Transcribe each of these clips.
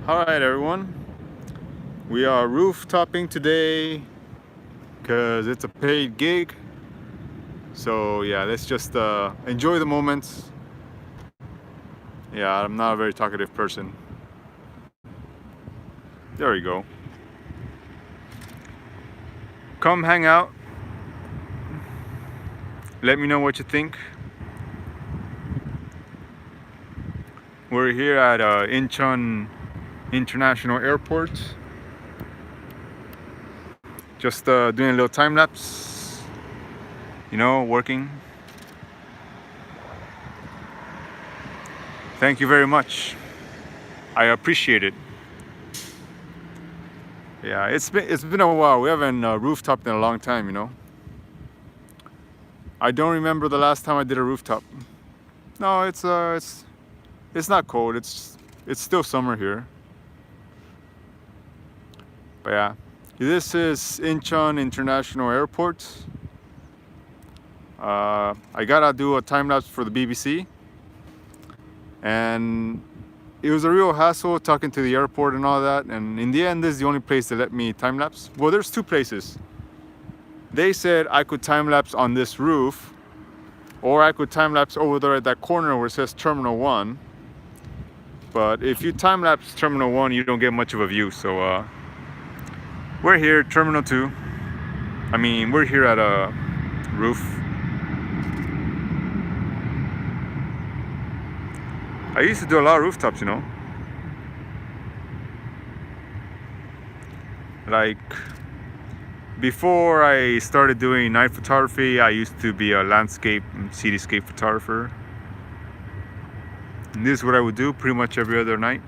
Alright everyone, we are rooftoping today because it's a paid gig. So yeah, let's just enjoy the moments. Yeah, I'm not a very talkative person. There we go. Come hang out. Let me know what you think. We're here at Incheon International Airport. Just doing a little time lapse. Working. Thank you very much. I appreciate it. Yeah, it's been a while. We haven't rooftopped in a long time. I don't remember the last time I did a rooftop. No, it's not cold. It's still summer here. But yeah, this is Incheon International Airport. I gotta do a time lapse for the BBC, and it was a real hassle talking to the airport and all that. And in the end, this is the only place that let me time lapse. Well, there's two places. They said I could time lapse on this roof, or I could time lapse over there at that corner where it says Terminal 1. But if you time lapse Terminal 1, you don't get much of a view. So we're here, Terminal 2. We're here at a roof. I used to do a lot of rooftops, Like, before I started doing night photography, I used to be a landscape and cityscape photographer. And this is what I would do pretty much every other night.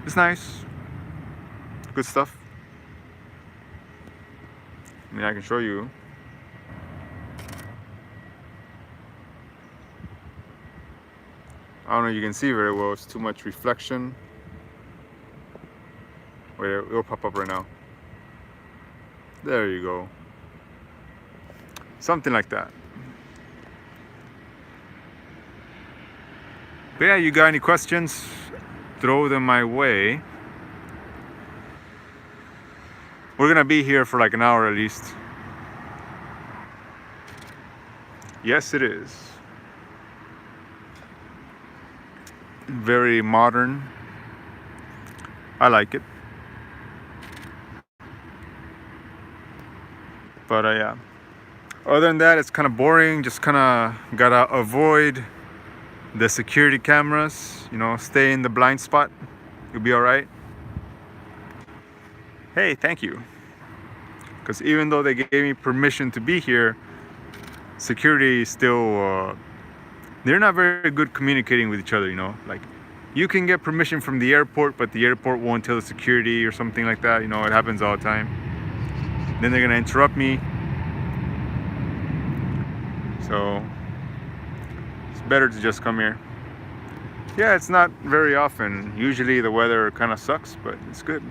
It's nice. Good stuff. I can show you. I don't know if you can see very well. It's too much reflection. Wait, it'll pop up right now. There you go. Something like that. But yeah, you got any questions? Throw them my way. We're gonna be here for like an hour at least. Yes, it is. Very modern. I like it. But yeah. Other than that, it's kind of boring. Just kind of gotta avoid the security cameras. Stay in the blind spot. You'll be all right. Hey, thank you. Because even though they gave me permission to be here, security still they're not very good communicating with each other. Like, you can get permission from the airport, but the airport won't tell the security or something like that. It happens all the time. Then they're gonna interrupt me. So it's better to just come here. Yeah, it's not very often. Usually the weather kind of sucks, but it's good.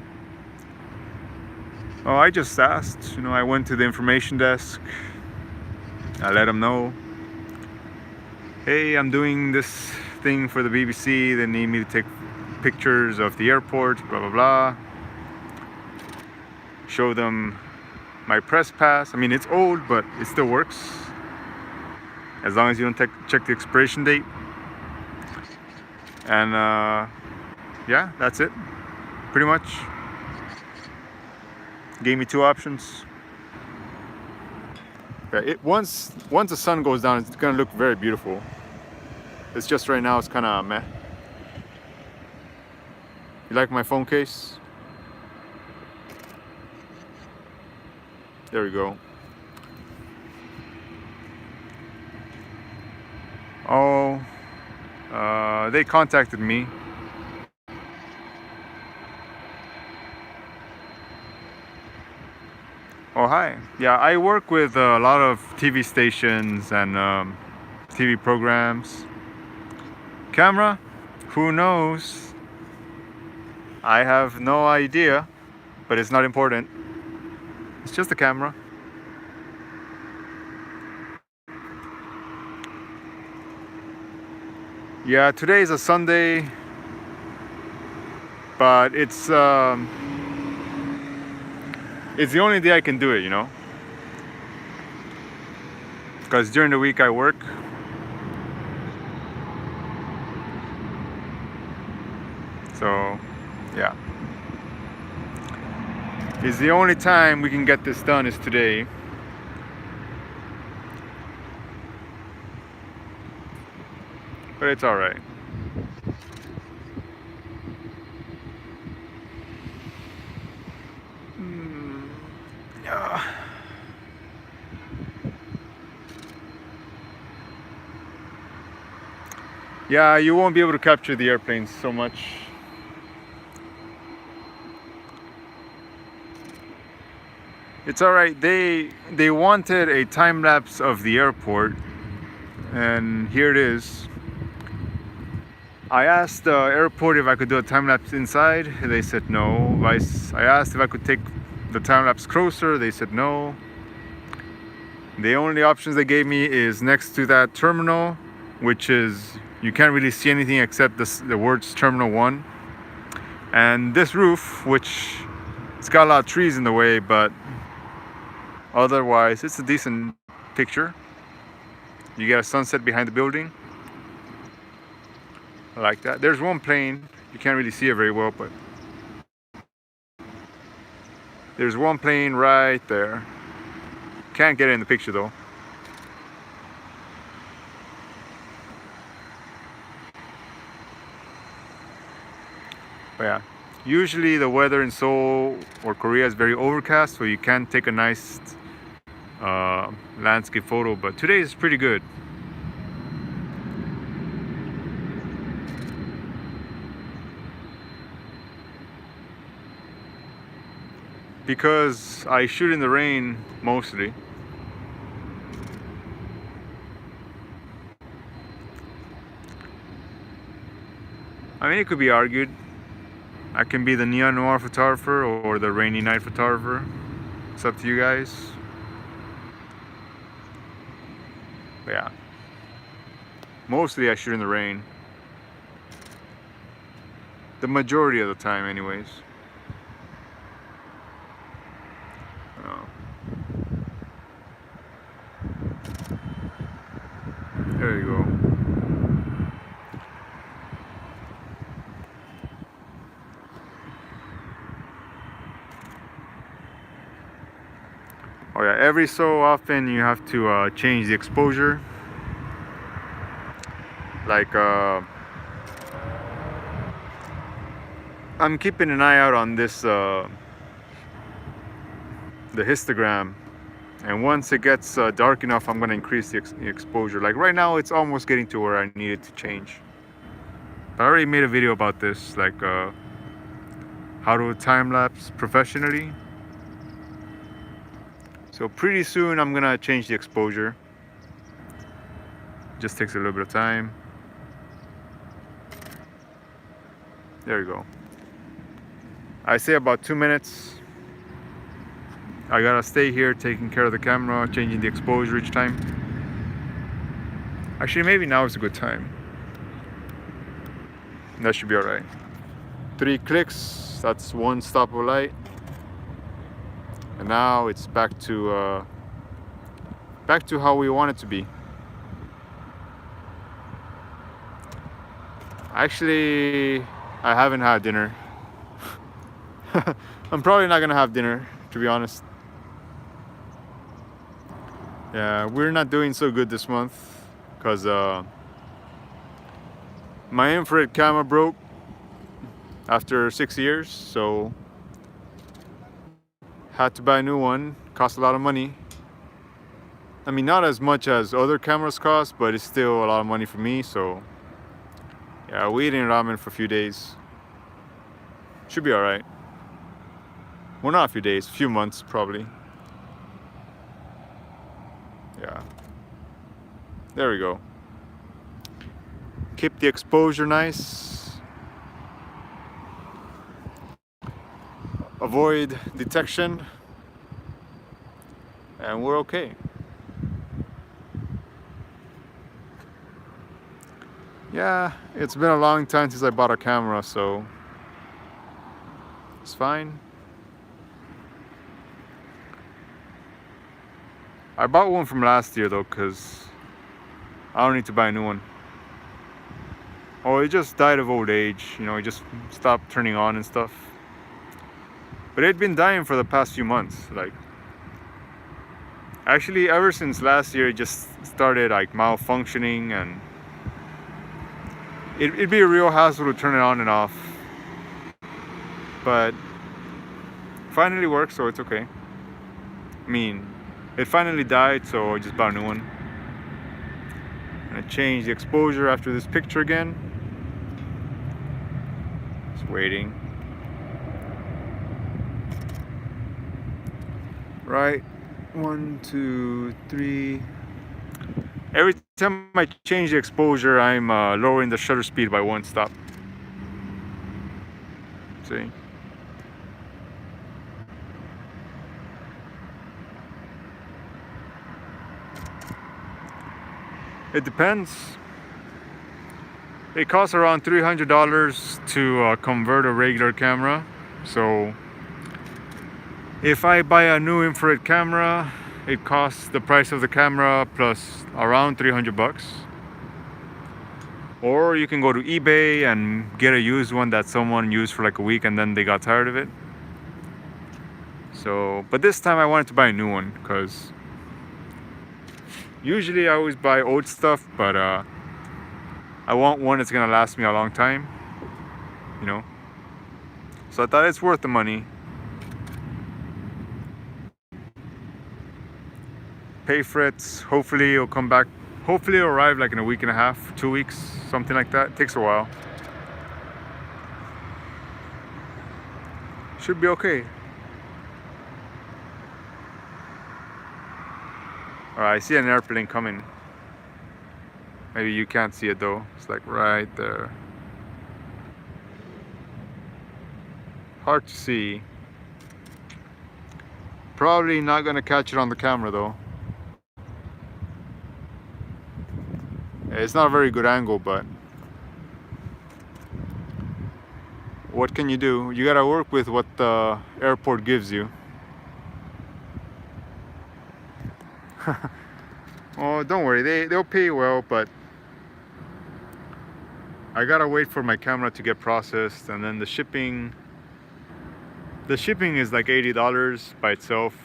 Oh, I just asked. I went to the information desk. I let them know, hey, I'm doing this thing for the BBC. They need me to take pictures of the airport, blah, blah, blah. Show them my press pass. It's old, but it still works. As long as you don't check the expiration date. And yeah, that's it. Pretty much. Gave me two options. Yeah, once the sun goes down, it's gonna look very beautiful. It's just right now, it's kind of meh. You like my phone case? There we go. Oh, they contacted me. Oh, hi. Yeah, I work with a lot of TV stations and TV programs. Camera? Who knows? I have no idea, but it's not important. It's just a camera. Yeah, today is a Sunday. but it's the only day I can do it, you know, because during the week I work. So yeah, it's the only time we can get this done is today. But it's all right. Yeah. Yeah, you won't be able to capture the airplanes so much. It's all right. They wanted a time lapse of the airport, and here it is. I asked the airport if I could do a time lapse inside. They said no. I asked if I could take the time lapse closer. They said no. The only options they gave me is next to that terminal, which is you can't really see anything except the words Terminal 1. And this roof, which it's got a lot of trees in the way, but otherwise it's a decent picture. You get a sunset behind the building. I like that. There's one plane. You can't really see it very well, but there's one plane right there. Can't get it in the picture though. But yeah, usually the weather in Seoul or Korea is very overcast, so you can't take a nice landscape photo, but today is pretty good. Because I shoot in the rain mostly. I mean, it could be argued. I can be the neon noir photographer or the rainy night photographer. It's up to you guys. But yeah. Mostly I shoot in the rain. The majority of the time anyways. Oh. There you go. Oh yeah, every so often you have to change the exposure. Like I'm keeping an eye out on this the histogram, and once it gets dark enough I'm gonna increase the exposure. Like right now it's almost getting to where I need it to change. I already made a video about this, like how to time lapse professionally. So pretty soon I'm gonna change the exposure. Just takes a little bit of time. There you go. I say about 2 minutes. I gotta stay here taking care of the camera, changing the exposure each time. Actually, maybe now is a good time. That should be all right. 3 clicks, that's 1 stop of light. And now it's back to how we want it to be. Actually, I haven't had dinner. I'm probably not gonna have dinner, to be honest. Yeah, we're not doing so good this month because my infrared camera broke after 6 years, so had to buy a new one. Cost a lot of money. I mean, not as much as other cameras cost, but it's still a lot of money for me. So yeah, we eating ramen for a few days. Should be all right. Well, not a few days, a few months probably. Yeah. There we go. Keep the exposure nice. Avoid detection. And we're okay. Yeah, it's been a long time since I bought a camera, so It's fine. I bought one from last year though, because I don't need to buy a new one. Oh, it just died of old age, you know, it just stopped turning on and stuff. But it'd been dying for the past few months, like actually ever since last year it just started like malfunctioning, and it'd be a real hassle to turn it on and off. But finally works, so it's okay. I mean, it finally died, so I just bought a new one. And I changed the exposure after this picture again. Just waiting. Right, 1, 2, 3. Every time I change the exposure, I'm lowering the shutter speed by 1 stop. See? It depends. It costs around $300 to convert a regular camera. So if I buy a new infrared camera, it costs the price of the camera plus around $300. Or you can go to eBay and get a used one that someone used for like a week and then they got tired of it. So, but this time I wanted to buy a new one because usually I always buy old stuff, but I want one that's gonna last me a long time, you know. So I thought it's worth the money. Pay for it. Hopefully it'll come back. Hopefully it'll arrive like in a week and a half, 2 weeks, something like that. It takes a while. Should be okay. Alright, I see an airplane coming. Maybe you can't see it though. It's like right there. Hard to see. Probably not gonna catch it on the camera though. It's not a very good angle, but what can you do? You gotta work with what the airport gives you. Oh, don't worry, they'll pay well, but I gotta wait for my camera to get processed, and then the shipping is like $80 by itself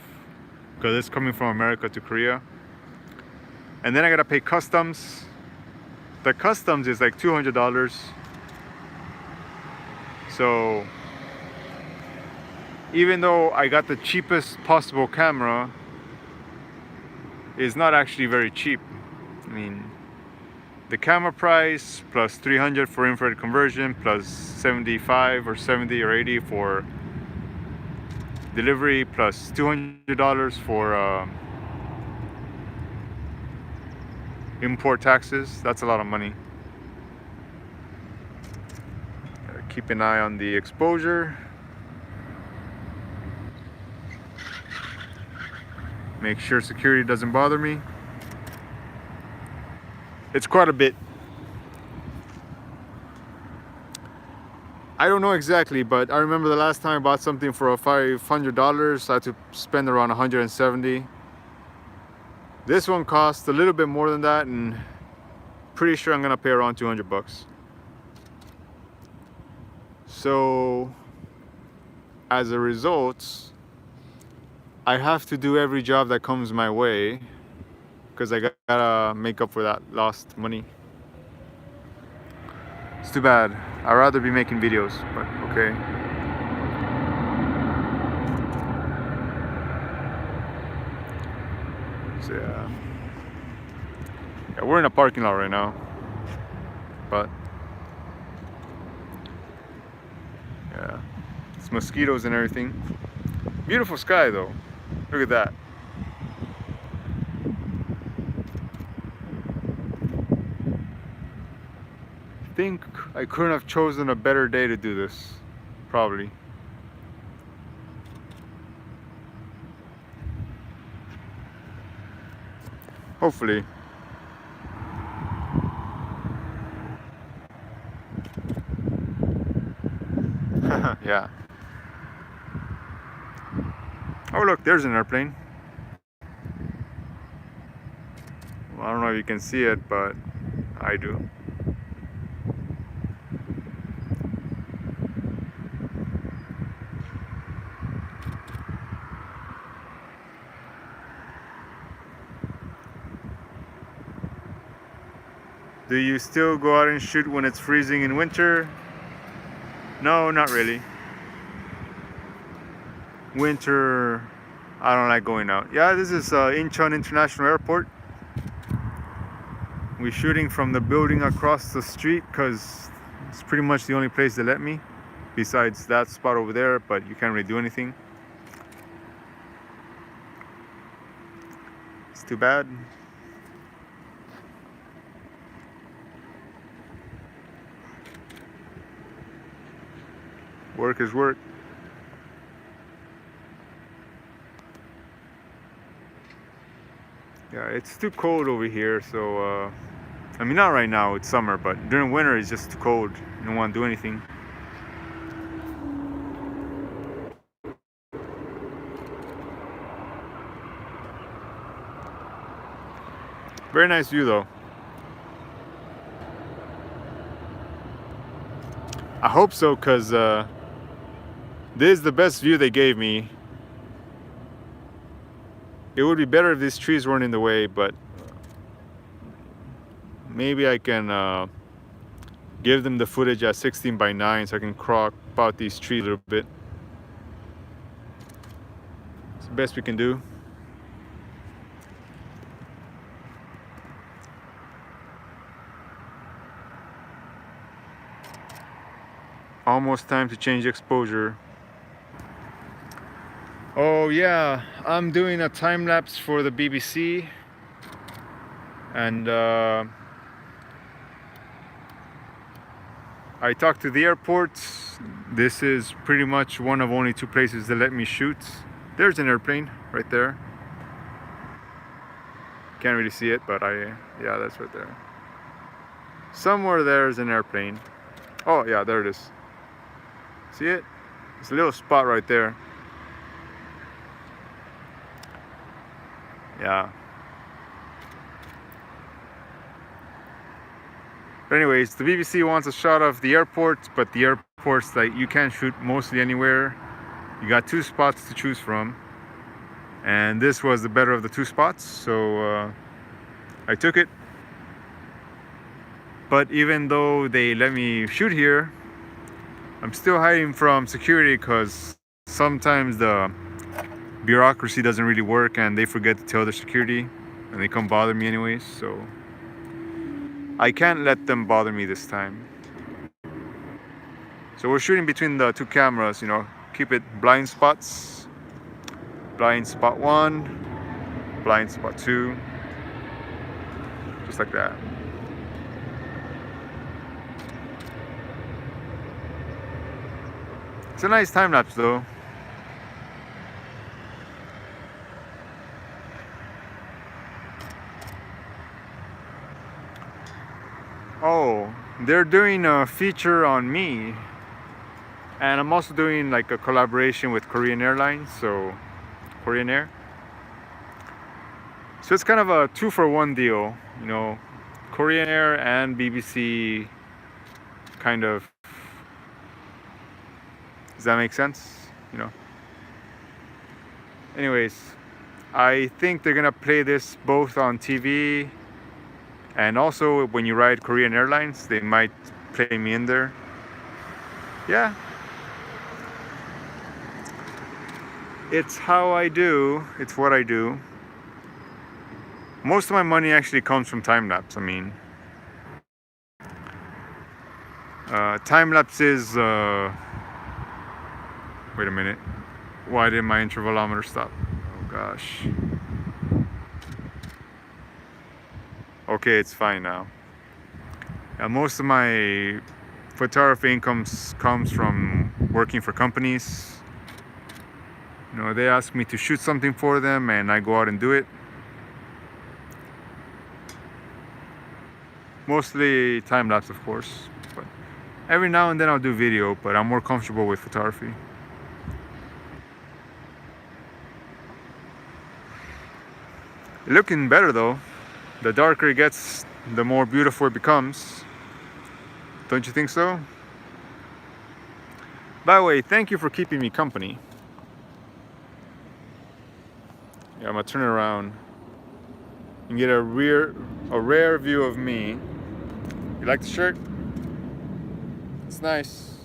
because it's coming from America to Korea. And then I gotta pay customs. The customs is like $200. So even though I got the cheapest possible camera, it's not actually very cheap. I mean, the camera price plus $300 for infrared conversion plus 75 or 70 or 80 for delivery plus $200 for import taxes. That's a lot of money. Keep an eye on the exposure. Make sure security doesn't bother me. It's quite a bit. I don't know exactly, but I remember the last time I bought something for $500, I had to spend around $170. This one costs a little bit more than that, and pretty sure I'm gonna pay around $200. So as a result, I have to do every job that comes my way because I gotta make up for that lost money. It's too bad. I'd rather be making videos, but okay. So yeah, we're in a parking lot right now, but yeah, it's mosquitoes and everything. Beautiful sky though. Look at that. I think I couldn't have chosen a better day to do this, probably. Hopefully. Yeah. Oh look, there's an airplane. Well, I don't know if you can see it, but I do. Do you still go out and shoot when it's freezing in winter? No, not really. Winter, I don't like going out. Yeah, this is Incheon International Airport. We're shooting from the building across the street because it's pretty much the only place they let me, besides that spot over there, but you can't really do anything. It's too bad. Work is work. Yeah, it's too cold over here, so I mean, not right now, it's summer, but during winter it's just too cold. You don't want to do anything. Very nice view though. I hope so, because this is the best view they gave me. It would be better if these trees weren't in the way, but maybe I can give them the footage at 16:9 so I can crop out these trees a little bit. It's the best we can do. Almost time to change exposure. Oh yeah, I'm doing a time lapse for the BBC, and I talked to the airport. This is pretty much one of only 2 places that let me shoot. There's an airplane right there. Can't really see it, but yeah, that's right there. Somewhere there's an airplane. Oh yeah, there it is. See it? It's a little spot right there. Yeah. But anyways, the BBC wants a shot of the airport, but the airport's like, you can't shoot mostly anywhere. You got 2 spots to choose from, and this was the better of the 2 spots, so I took it. But even though they let me shoot here, I'm still hiding from security because sometimes the bureaucracy doesn't really work and they forget to tell the security and they come bother me anyways, so I can't let them bother me this time. So we're shooting between the 2 cameras, you know, keep it blind spots. Blind spot 1, blind spot 2, just like that. It's a nice time lapse though. Oh, they're doing a feature on me, and I'm also doing like a collaboration with Korean Airlines, so Korean Air. So it's kind of a 2-for-1 deal, you know, Korean Air and BBC kind of. Does that make sense? You know. Anyways, I think they're gonna play this both on TV, and also when you ride Korean Airlines, they might play me in there. Yeah. It's how I do. It's what I do. Most of my money actually comes from time lapse. I mean, time lapse is. Wait a minute. Why did my intervalometer stop? Oh gosh. Okay, it's fine now. Most of my photography income comes from working for companies. You know, they ask me to shoot something for them and I go out and do it. Mostly time lapse, of course. But every now and then I'll do video, but I'm more comfortable with photography. Looking better though. The darker it gets, the more beautiful it becomes. Don't you think so? By the way, thank you for keeping me company. Yeah, I'm gonna turn it around and get a rare view of me. You like the shirt? It's nice.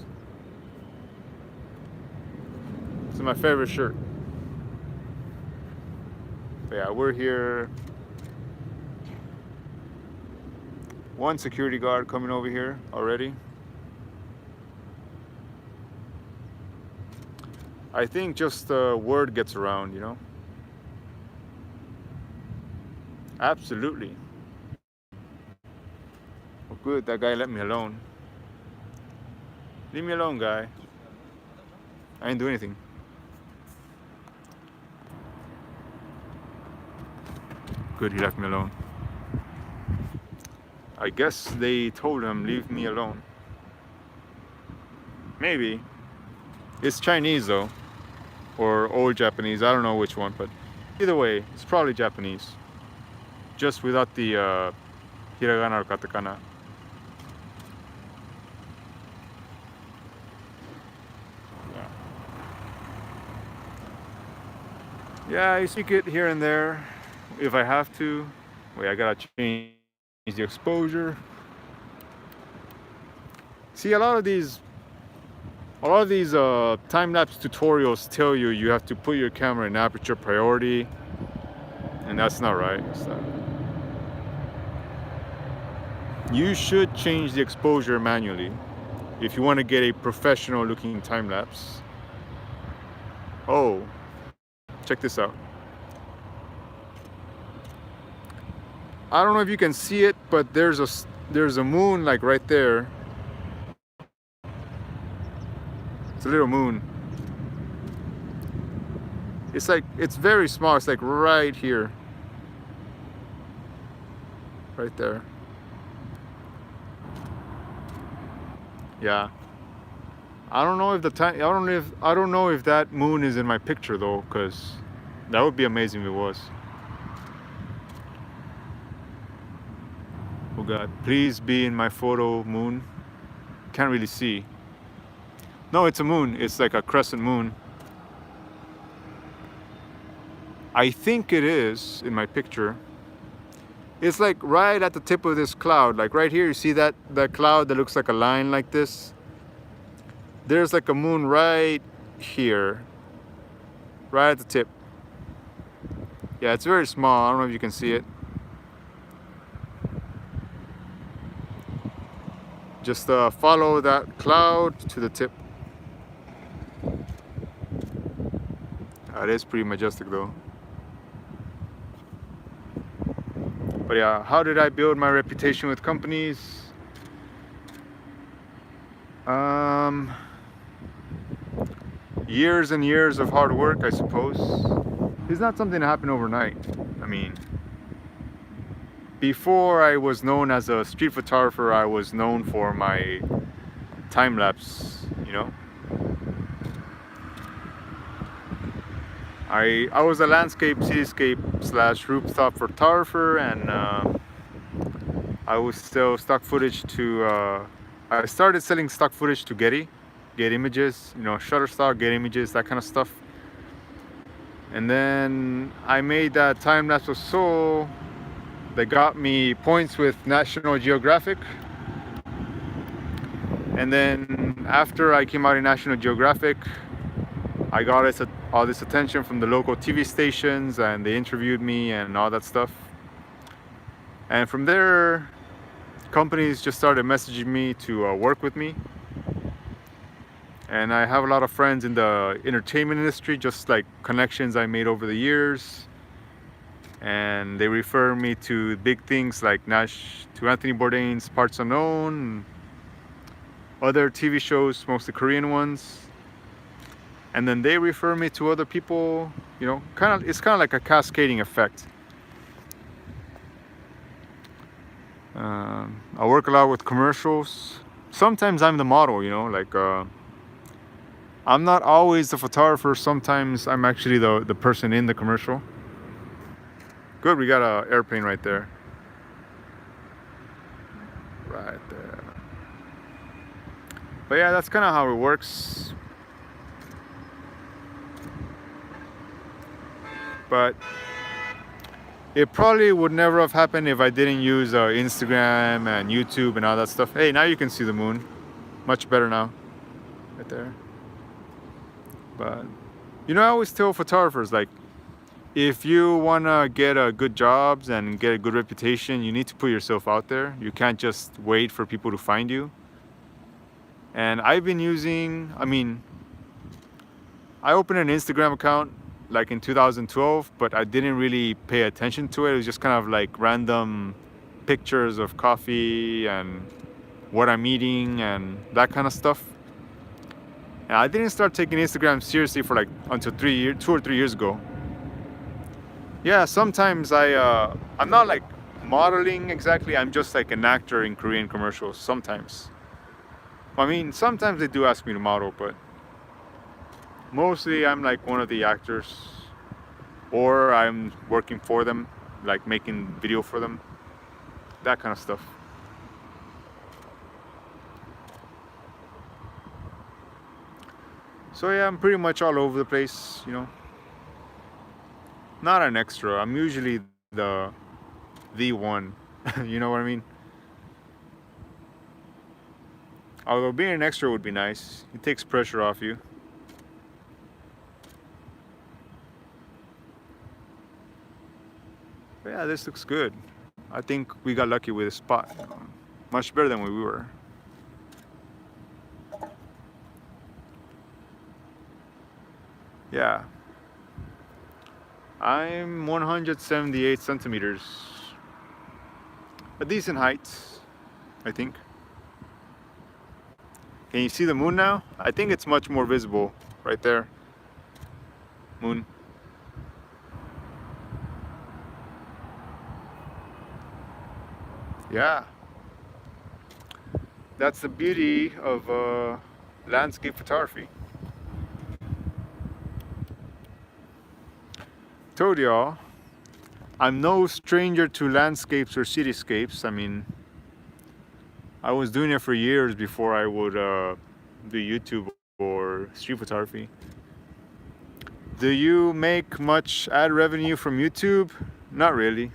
It's my favorite shirt. But yeah, we're here. One security guard coming over here already. I think just the word gets around, you know? Absolutely. Well, good, that guy let me alone. Leave me alone, guy. I didn't do anything. Good, he left me alone. I guess they told him, leave me alone. Maybe. It's Chinese though. Or old Japanese, I don't know which one, but either way, it's probably Japanese. Just without the hiragana or katakana. Yeah, I speak it here and there if I have to. Wait, I gotta change the exposure. See, a lot of these time-lapse tutorials tell you you have to put your camera in aperture priority, and that's not right. You should change the exposure manually if you want to get a professional looking time-lapse. Oh, check this out. I don't know if you can see it, but there's a moon like right there. It's a little moon. It's very small. It's like right here. Right there. Yeah. I don't know if that moon is in my picture though, because that would be amazing if it was. Oh God, please be in my photo, moon. Can't really see. No, it's a moon. It's like a crescent moon. I think it is in my picture. It's like right at the tip of this cloud. Like right here, you see that cloud that looks like a line like this? There's like a moon right here. Right at the tip. Yeah, it's very small. I don't know if you can see it. Just follow that cloud to the tip. It is pretty majestic though. But yeah, how did I build my reputation with companies? Years and years of hard work, I suppose. It's not something that happened overnight. I mean, before I was known as a street photographer, I was known for my time lapse, you know. I was a landscape, cityscape / rooftop photographer, and I would sell stock footage to. I started selling stock footage to Getty Images, you know, Shutterstock, Getty Images, that kind of stuff. And then I made that time lapse of Seoul. They got me points with National Geographic. And then after I came out in National Geographic, I got all this attention from the local TV stations, and they interviewed me and all that stuff. And from there, companies just started messaging me to work with me. And I have a lot of friends in the entertainment industry, just like connections I made over the years. And they refer me to big things like to Anthony Bourdain's Parts Unknown, other TV shows, mostly Korean ones. And then they refer me to other people, you know, it's kind of like a cascading effect. I work a lot with commercials. Sometimes I'm the model, you know, like I'm not always the photographer. Sometimes I'm actually the person in the commercial. Good, we got an airplane right there. Right there. But yeah, that's kind of how it works. But it probably would never have happened if I didn't use Instagram and YouTube and all that stuff. Hey, now you can see the moon. Much better now. Right there. But, you know, I always tell photographers, like, if you want to get good jobs and get a good reputation, you need to put yourself out there. You can't just wait for people to find you. And I've been using, I opened an Instagram account like in 2012, but I didn't really pay attention to it. It was just kind of like random pictures of coffee and what I'm eating and that kind of stuff. And I didn't start taking Instagram seriously for like until 2 or 3 years ago. Yeah, sometimes I'm not like modeling exactly. I'm just like an actor in Korean commercials sometimes. Sometimes they do ask me to model, but mostly I'm like one of the actors, or I'm working for them, like making video for them, that kind of stuff. So yeah, I'm pretty much all over the place, you know. Not an extra. I'm usually the one. You know what I mean? Although being an extra would be nice. It takes pressure off you. But yeah, this looks good. I think we got lucky with the spot. Much better than where we were. Yeah. I'm 178 centimeters. A decent height, I think. Can you see the moon now? I think it's much more visible right there. Moon. Yeah. That's the beauty of landscape photography. Told y'all, I'm no stranger to landscapes or cityscapes. I was doing it for years before I would do YouTube or street photography. Do you make much ad revenue from YouTube? Not really.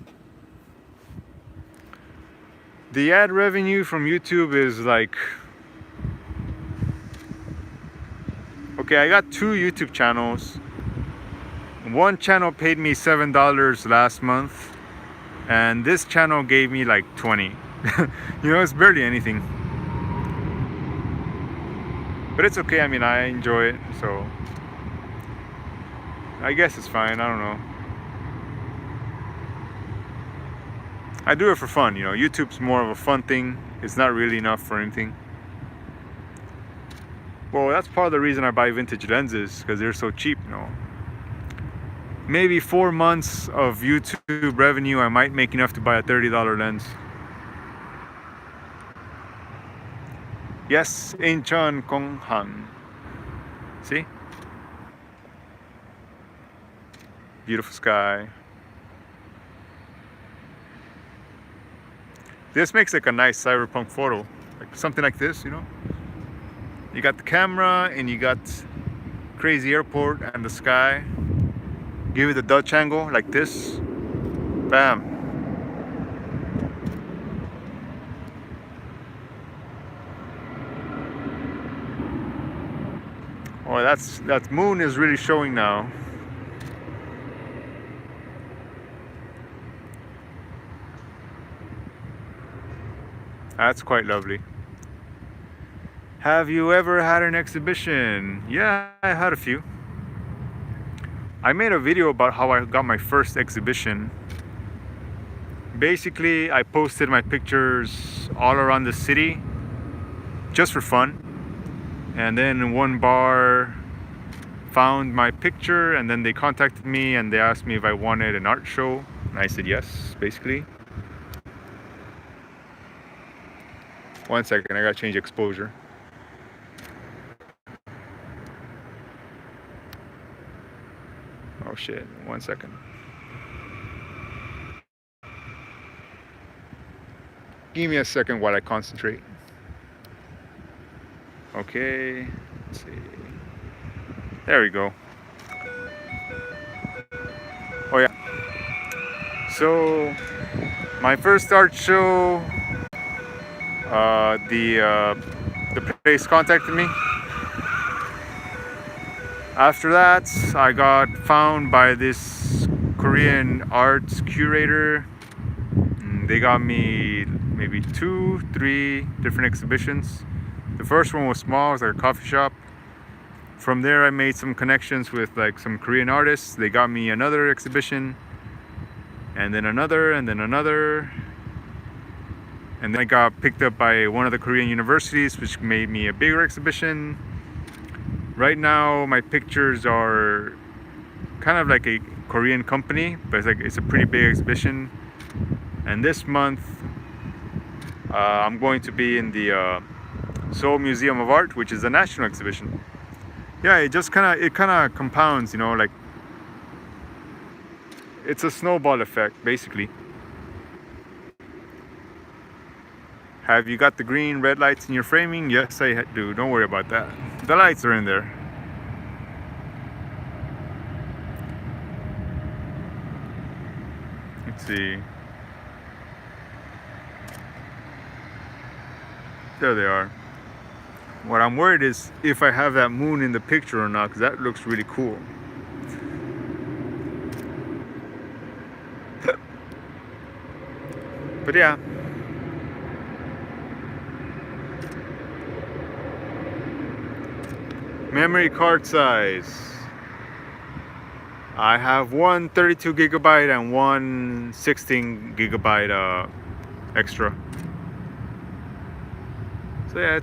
The ad revenue from YouTube is like, okay, I got 2 YouTube channels. One channel paid me $7 last month, and this channel gave me like 20. You know, it's barely anything. But it's okay, I enjoy it, so I guess it's fine, I don't know. I do it for fun, you know. YouTube's more of a fun thing. It's not really enough for anything. Well, that's part of the reason I buy vintage lenses, because they're so cheap, you know. Maybe 4 months of YouTube revenue, I might make enough to buy a $30 lens. Yes, Incheon Gonghan. See? Beautiful sky. This makes like a nice cyberpunk photo. Like something like this, you know? You got the camera and you got crazy airport and the sky. Give it a Dutch angle like this. Bam. Oh, that moon is really showing now. That's quite lovely. Have you ever had an exhibition? Yeah, I had a few. I made a video about how I got my first exhibition. Basically, I posted my pictures all around the city just for fun. And then one bar found my picture, and then they contacted me and they asked me if I wanted an art show. And I said yes, basically. One second, I gotta change exposure. Oh shit, 1 second. Give me a second while I concentrate. Okay, let's see. There we go. Oh yeah. So my first art show, the place contacted me. After that, I got found by this Korean arts curator. They got me maybe 2-3 different exhibitions. The first one was small, it was like a coffee shop. From there I made some connections with like some Korean artists. They got me another exhibition, and then another, and then another. And then I got picked up by one of the Korean universities, which made me a bigger exhibition. Right now my pictures are kind of like a Korean company, but it's a pretty big exhibition. And this month I'm going to be in the Seoul Museum of Art, which is a national exhibition. Yeah, it kind of compounds, you know, like it's a snowball effect basically. Have you got the green red lights in your framing? Yes, I do. Don't worry about that. The lights are in there. Let's see. There they are. What I'm worried is if I have that moon in the picture or not, because that looks really cool. But yeah. Memory card size. I have one 32 gigabyte and one 16 gigabyte extra. So yeah,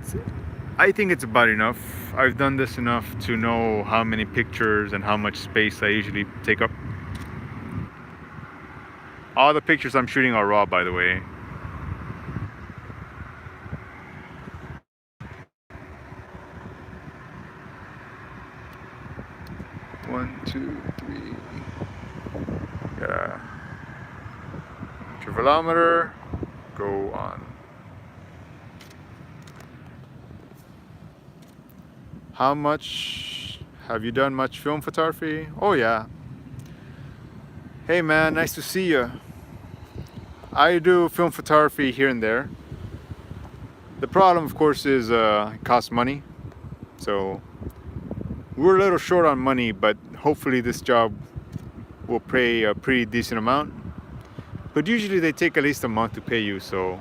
I think it's about enough. I've done this enough to know how many pictures and how much space I usually take up. All the pictures I'm shooting are raw, by the way. One, two, three. Got a travelometer. Go on. How much have you done much film photography? Oh yeah. Hey man, nice to see you. I do film photography here and there. The problem, of course, is it costs money. So we're a little short on money, but hopefully this job will pay a pretty decent amount. But usually they take at least a month to pay you, so.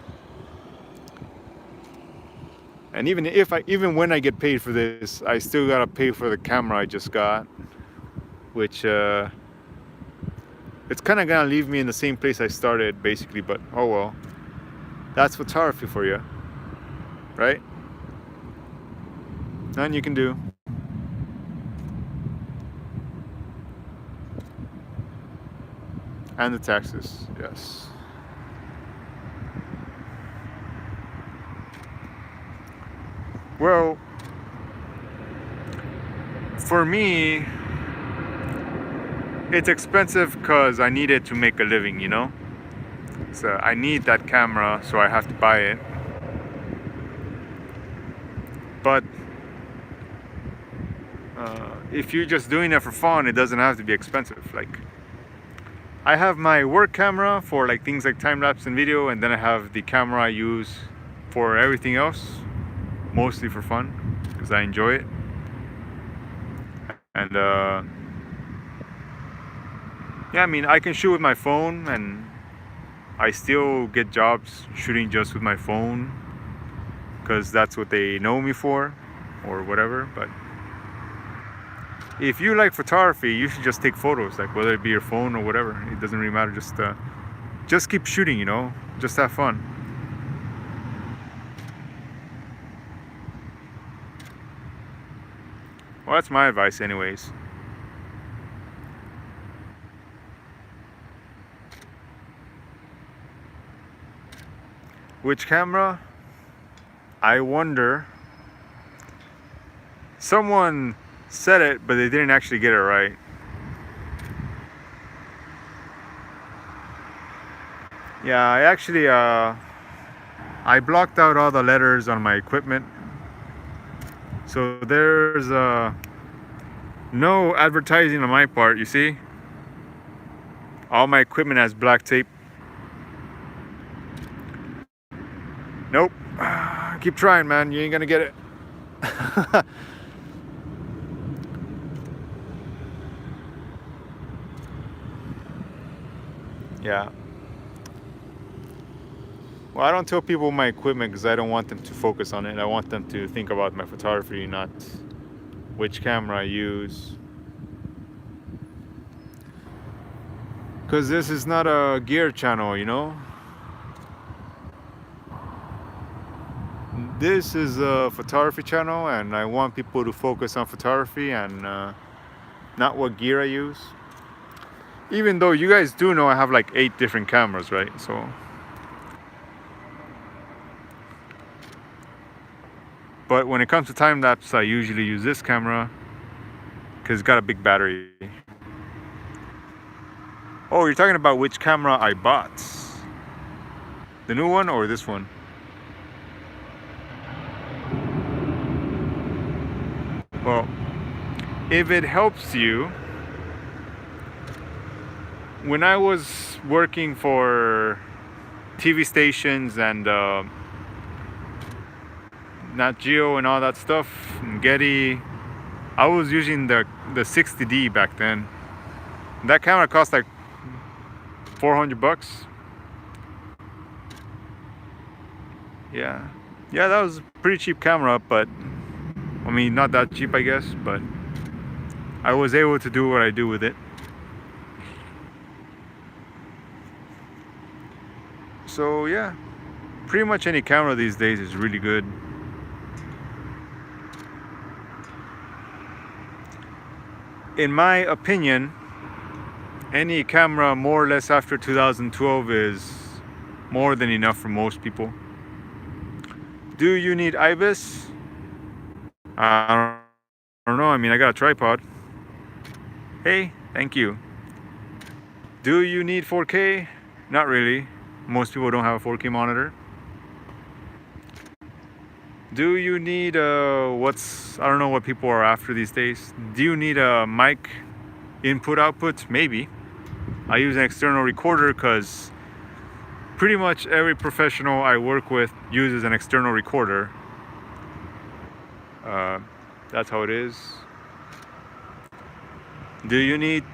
And even when I get paid for this, I still gotta pay for the camera I just got, which it's kind of gonna leave me in the same place I started, basically. But oh well, that's photography for you, right? Nothing you can do. And the taxes, yes. Well, for me, it's expensive because I need it to make a living, you know? So I need that camera, so I have to buy it. But if you're just doing it for fun, it doesn't have to be expensive. Like, I have my work camera for like things like time lapse and video, and then I have the camera I use for everything else, mostly for fun because I enjoy it. And yeah, I mean, I can shoot with my phone, and I still get jobs shooting just with my phone because that's what they know me for or whatever. But if you like photography, you should just take photos, like whether it be your phone or whatever. It doesn't really matter. Just keep shooting, you know, just have fun. Well, that's my advice anyways. Which camera? I wonder. Someone said it, but they didn't actually get it right. Yeah, I actually I blocked out all the letters on my equipment, so there's no advertising on my part. You see, all my equipment has black tape. Nope. Keep trying, man. You ain't gonna get it. Yeah. Well, I don't tell people my equipment because I don't want them to focus on it. I want them to think about my photography, not which camera I use. Because this is not a gear channel, you know? This is a photography channel, and I want people to focus on photography and not what gear I use. Even though you guys do know I have like 8 different cameras, right? So, but when it comes to time lapse, I usually use this camera because it's got a big battery. Oh, you're talking about which camera I bought? The new one or this one? Well, if it helps you, when I was working for TV stations and Nat Geo and all that stuff, and Getty, I was using the 60D back then. That camera cost like $400. Yeah, that was a pretty cheap camera, but I mean, not that cheap, I guess, but I was able to do what I do with it. So yeah, pretty much any camera these days is really good. In my opinion, any camera more or less after 2012 is more than enough for most people. Do you need IBIS? I don't know. I mean, I got a tripod. Hey, thank you. Do you need 4K? Not really. Most people don't have a 4K monitor. Do you need I don't know what people are after these days. Do you need a mic input output? Maybe. I use an external recorder because pretty much every professional I work with uses an external recorder. That's how it is. Do you need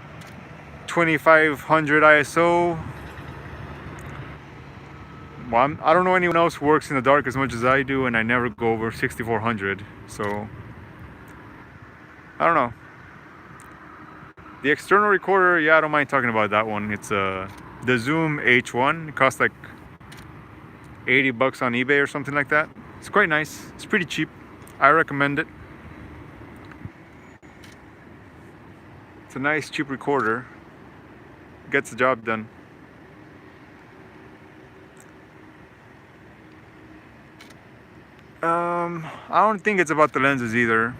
2500 ISO? Well, I don't know anyone else who works in the dark as much as I do, and I never go over 6400. So I don't know. The external recorder, yeah, I don't mind talking about that one. It's the Zoom H1. It costs like $80 on eBay or something like that. It's quite nice. It's pretty cheap. I recommend it. It's a nice cheap recorder. Gets the job done. I don't think it's about the lenses either.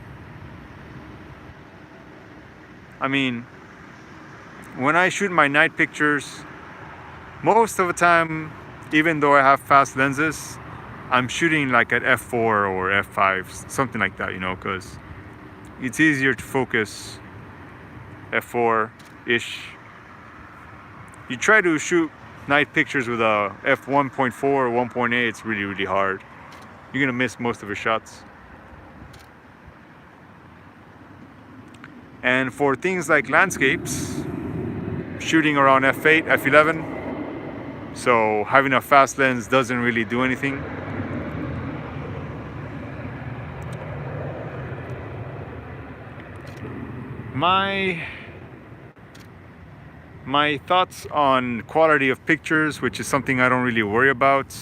I mean, when I shoot my night pictures, most of the time, even though I have fast lenses, I'm shooting like at f4 or f5, something like that, you know, because it's easier to focus f4-ish. You try to shoot night pictures with a f1.4 or 1.8, it's really, really hard. You're gonna miss most of your shots. And for things like landscapes, shooting around f8, f11, so having a fast lens doesn't really do anything. My thoughts on quality of pictures, which is something I don't really worry about.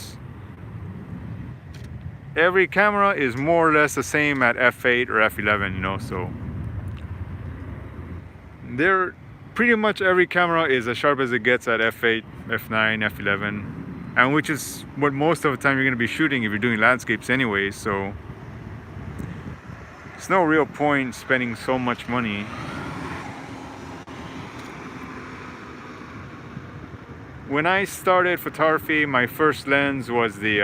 Every camera is more or less the same at f8 or f11, you know, so they're pretty much every camera is as sharp as it gets at f8, f9, f11, and which is what most of the time you're going to be shooting if you're doing landscapes anyway, so there's no real point spending so much money. When I started photography, my first lens was the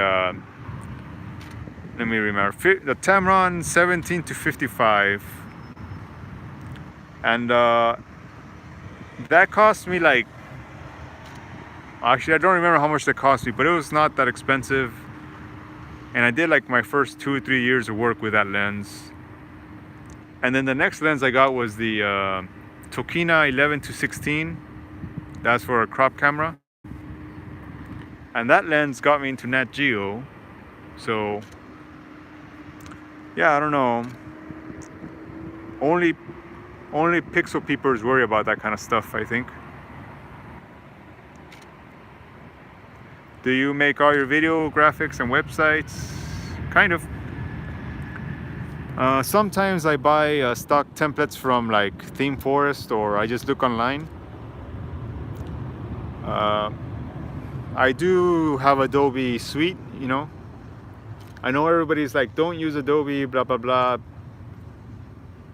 Let me remember. The Tamron 17 to 55. And that cost me like, actually I don't remember how much that cost me, but it was not that expensive. And I did like my first 2 or 3 years of work with that lens. And then the next lens I got was the Tokina 11 to 16. That's for a crop camera. And that lens got me into Nat Geo. So yeah, I don't know. Only pixel peepers worry about that kind of stuff, I think. Do you make all your video graphics and websites? Kind of. Sometimes I buy stock templates from like Theme Forest, or I just look online. I do have Adobe Suite, you know. I know everybody's like, don't use Adobe, blah, blah, blah.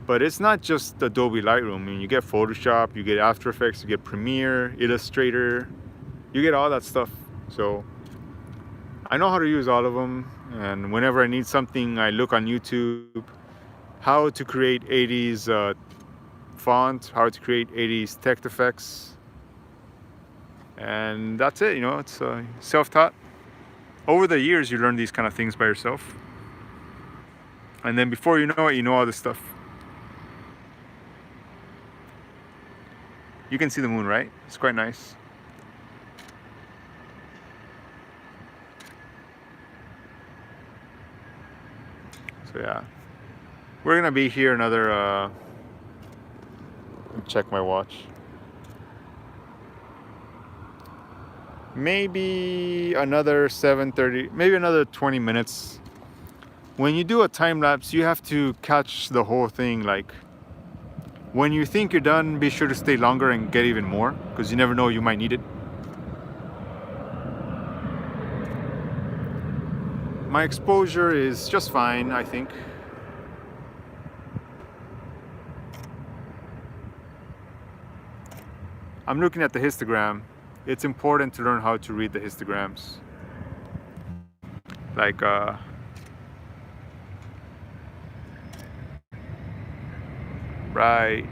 But it's not just Adobe Lightroom. I mean, you get Photoshop, you get After Effects, you get Premiere, Illustrator, you get all that stuff. So I know how to use all of them. And whenever I need something, I look on YouTube, how to create 80s font, how to create 80s text effects. And that's it, you know, it's self-taught. Over the years, you learn these kind of things by yourself. And then before you know it, you know all this stuff. You can see the moon, right? It's quite nice. So yeah, we're gonna be here another, let me check my watch. Maybe another 7:30, maybe another 20 minutes. When you do a time lapse, you have to catch the whole thing. Like, when you think you're done, be sure to stay longer and get even more, because you never know, you might need it. My exposure is just fine, I think. I'm looking at the histogram. It's important to learn how to read the histograms. Like, right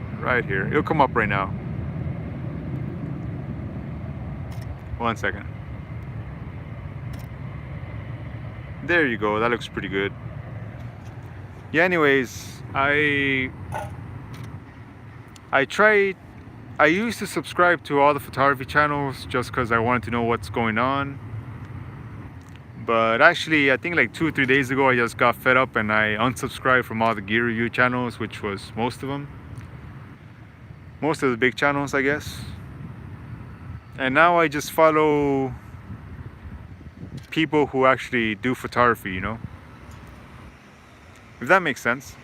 here. It'll come up right now. 1 second. There you go. That looks pretty good. Yeah, anyways, I used to subscribe to all the photography channels just because I wanted to know what's going on. But actually, I think like 2 or 3 days ago, I just got fed up and I unsubscribed from all the gear review channels, which was most of them. Most of the big channels, I guess. And now I just follow people who actually do photography, you know? If that makes sense.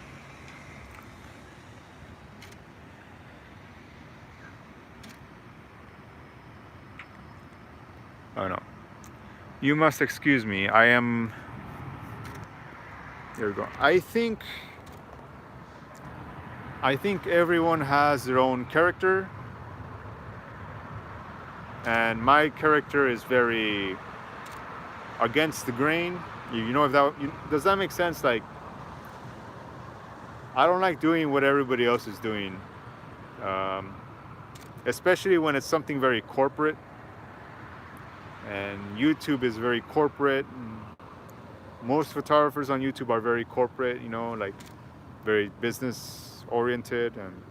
Oh no. You must excuse me. I am... There we go. I think everyone has their own character. And my character is very against the grain. You know, if that... does that make sense? Like, I don't like doing what everybody else is doing. Especially when it's something very corporate. And YouTube is very corporate. Most photographers on YouTube are very corporate, you know, like very business oriented. And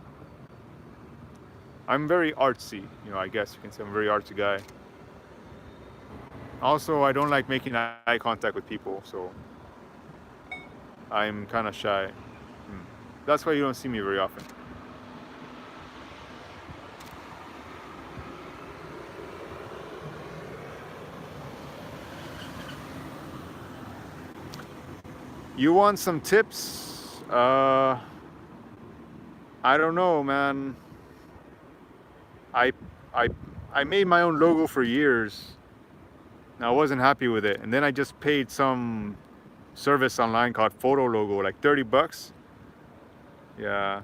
I'm very artsy, you know, I guess you can say I'm a very artsy guy. Also, I don't like making eye contact with people, so I'm kind of shy. That's why you don't see me very often. You want some tips? I don't know, man. I made my own logo for years. I wasn't happy with it, and then I just paid some service online called Photo Logo, like $30. Yeah,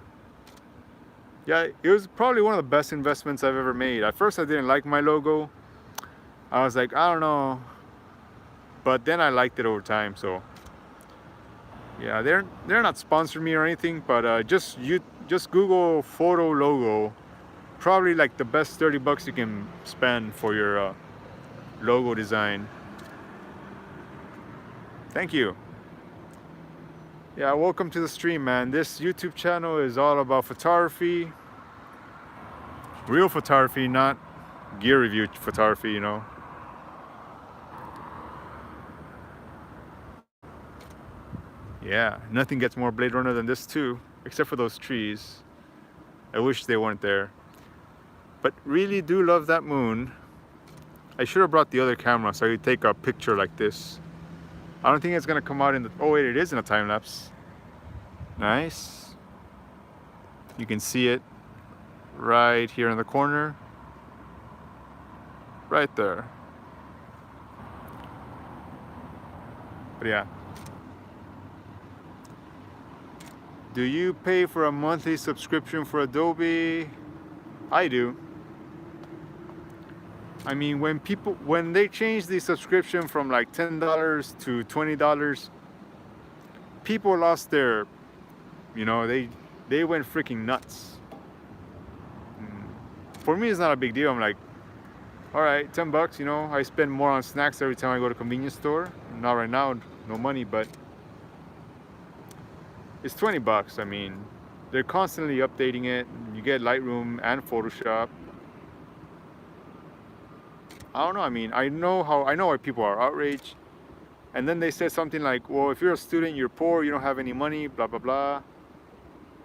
it was probably one of the best investments I've ever made. At first I didn't like my logo. I was like, I don't know, but then I liked it over time. So Yeah, they're not sponsoring me or anything, but just Google photo logo. Probably like the best $30 you can spend for your logo design. Thank you. Yeah, welcome to the stream, man. This YouTube channel is all about photography, real photography, not gear review photography, you know. Yeah, nothing gets more Blade Runner than this too, except for those trees. I wish they weren't there. But really do love that moon. I should have brought the other camera so I could take a picture like this. I don't think it's gonna come out in the, oh wait, it is in a time lapse. Nice. You can see it right here in the corner. Right there. But yeah. Do you pay for a monthly subscription for Adobe? I do. I mean, when they changed the subscription from like $10 to $20, people lost their, you know, they went freaking nuts. For me, it's not a big deal. I'm like, all right, $10, you know, I spend more on snacks every time I go to a convenience store. Not right now, no money, but it's $20. I mean, they're constantly updating it. You get Lightroom and Photoshop. I don't know. I mean, I know why people are outraged. And then they said something like, well, if you're a student, you're poor, you don't have any money, blah, blah, blah.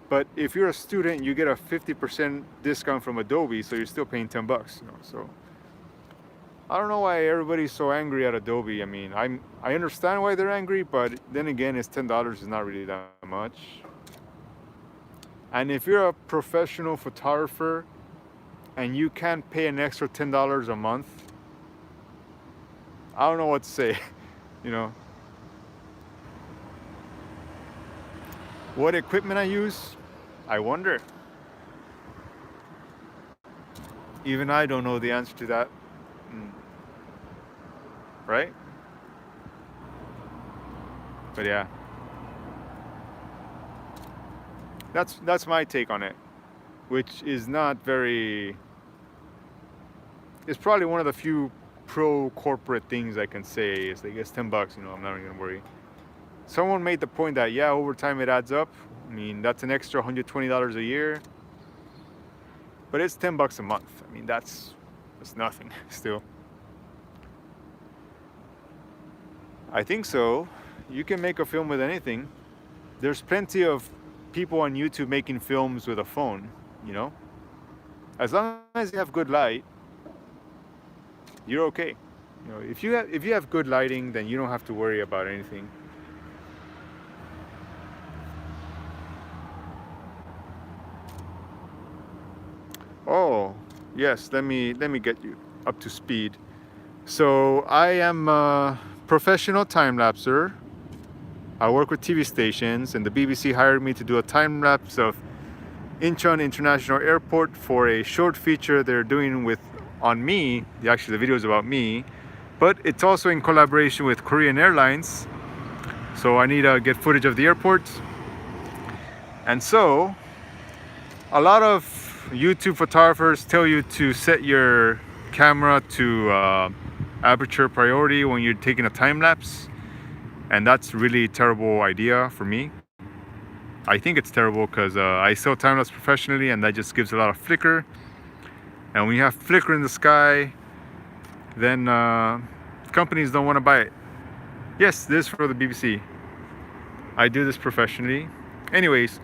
But if you're a student, you get a 50% discount from Adobe, so you're still paying $10, you know. So I don't know why everybody's so angry at Adobe. I mean, I understand why they're angry, but then again, it's $10 is not really that much. And if you're a professional photographer and you can't pay an extra $10 a month, I don't know what to say, you know. What equipment I use? I wonder. Even I don't know the answer to that. Right? But yeah. That's my take on it, which is not very, it's probably one of the few pro corporate things I can say is like it's $10, you know, I'm not even gonna worry. Someone made the point that yeah, over time it adds up. I mean, that's an extra $120 a year, but it's $10 a month. I mean, that's nothing still. I think so. You can make a film with anything. There's plenty of people on YouTube making films with a phone, you know. As long as you have good light, you're okay. You know, if you have good lighting, then you don't have to worry about anything. Oh, yes, let me get you up to speed. So I am a professional time-lapser. I work with TV stations, and the BBC hired me to do a time-lapse of Incheon International Airport for a short feature they're doing on me. Actually, the video is about me, but it's also in collaboration with Korean Airlines. So I need to get footage of the airport. And so a lot of YouTube photographers tell you to set your camera to aperture priority when you're taking a time lapse, and that's really terrible idea for me. I think it's terrible because I sell time lapse professionally, and that just gives a lot of flicker. And when you have flicker in the sky, then companies don't want to buy it. Yes, this is for the BBC. I do this professionally. Anyways,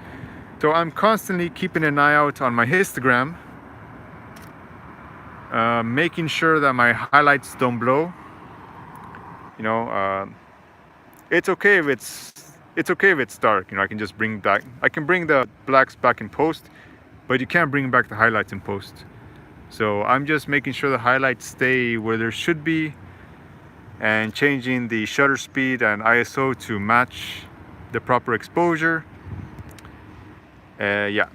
so I'm constantly keeping an eye out on my histogram, making sure that my highlights don't blow. You know, it's okay if it's dark. You know, I can just bring the blacks back in post, but you can't bring back the highlights in post. So I'm just making sure the highlights stay where there should be, and changing the shutter speed and ISO to match the proper exposure. Yeah.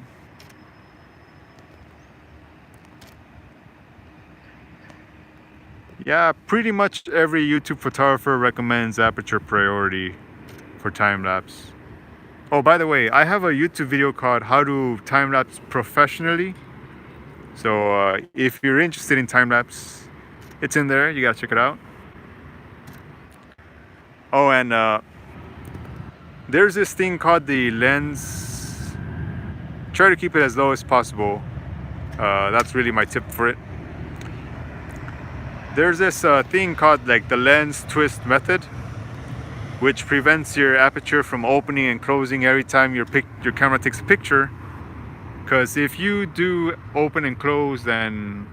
Yeah, pretty much every YouTube photographer recommends aperture priority for time lapse. Oh, by the way, I have a YouTube video called How to Time Lapse Professionally. So if you're interested in time lapse, it's in there. You gotta check it out. Oh, and there's this thing called the lens. Try to keep it as low as possible. That's really my tip for it. There's this thing called like the lens twist method, which prevents your aperture from opening and closing every time your camera takes a picture. Because if you do open and close, then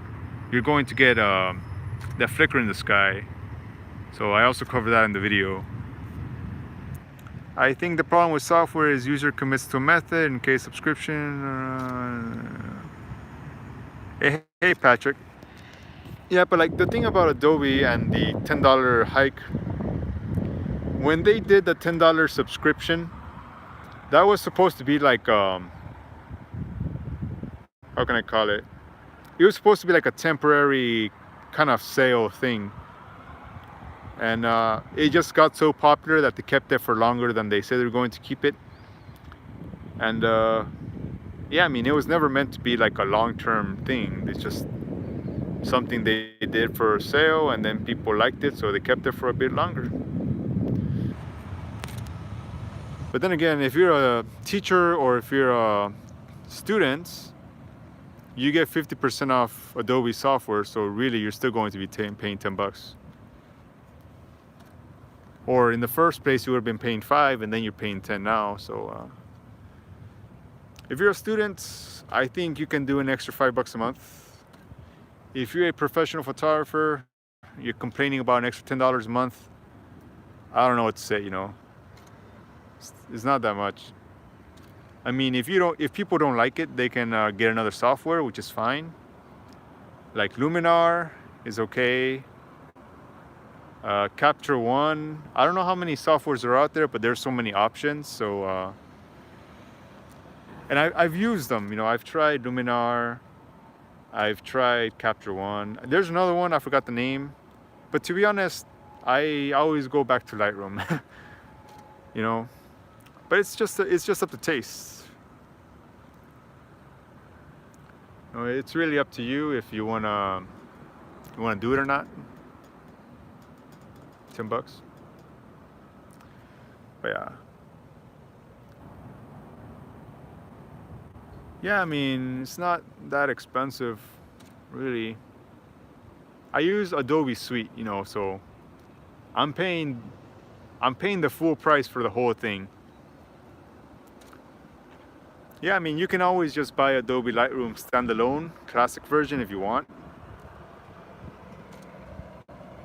you're going to get that flicker in the sky. So I also cover that in the video. I think the problem with software is user commits to a method in case subscription. Hey Patrick. Yeah, but like the thing about Adobe and the $10 hike, when they did the $10 subscription, that was supposed to be like how can I call it? It was supposed to be like a temporary kind of sale thing. And it just got so popular that they kept it for longer than they said they were going to keep it. And yeah, I mean, it was never meant to be like a long-term thing. It's just something they did for sale, and then people liked it, so they kept it for a bit longer. But then again, if you're a teacher or if you're a student, you get 50% off Adobe software, so really you're still going to be paying $10. Or in the first place you would have been paying $5 and then you're paying $10 now. So if you're a student, I think you can do an extra $5 a month. If you're a professional photographer, you're complaining about an extra $10 a month, I don't know what to say, you know. It's not that much. I mean, if people don't like it, they can get another software, which is fine. Like Luminar is okay. Capture One. I don't know how many softwares are out there, but there's so many options. So, and I've used them. You know, I've tried Luminar. I've tried Capture One. There's another one, I forgot the name. But to be honest, I always go back to Lightroom. You know, but it's just up to taste. You know, it's really up to you if you wanna do it or not. $10. But yeah. Yeah, I mean, it's not that expensive, really. I use Adobe Suite, you know, so I'm paying the full price for the whole thing. Yeah, I mean, you can always just buy Adobe Lightroom standalone, classic version if you want.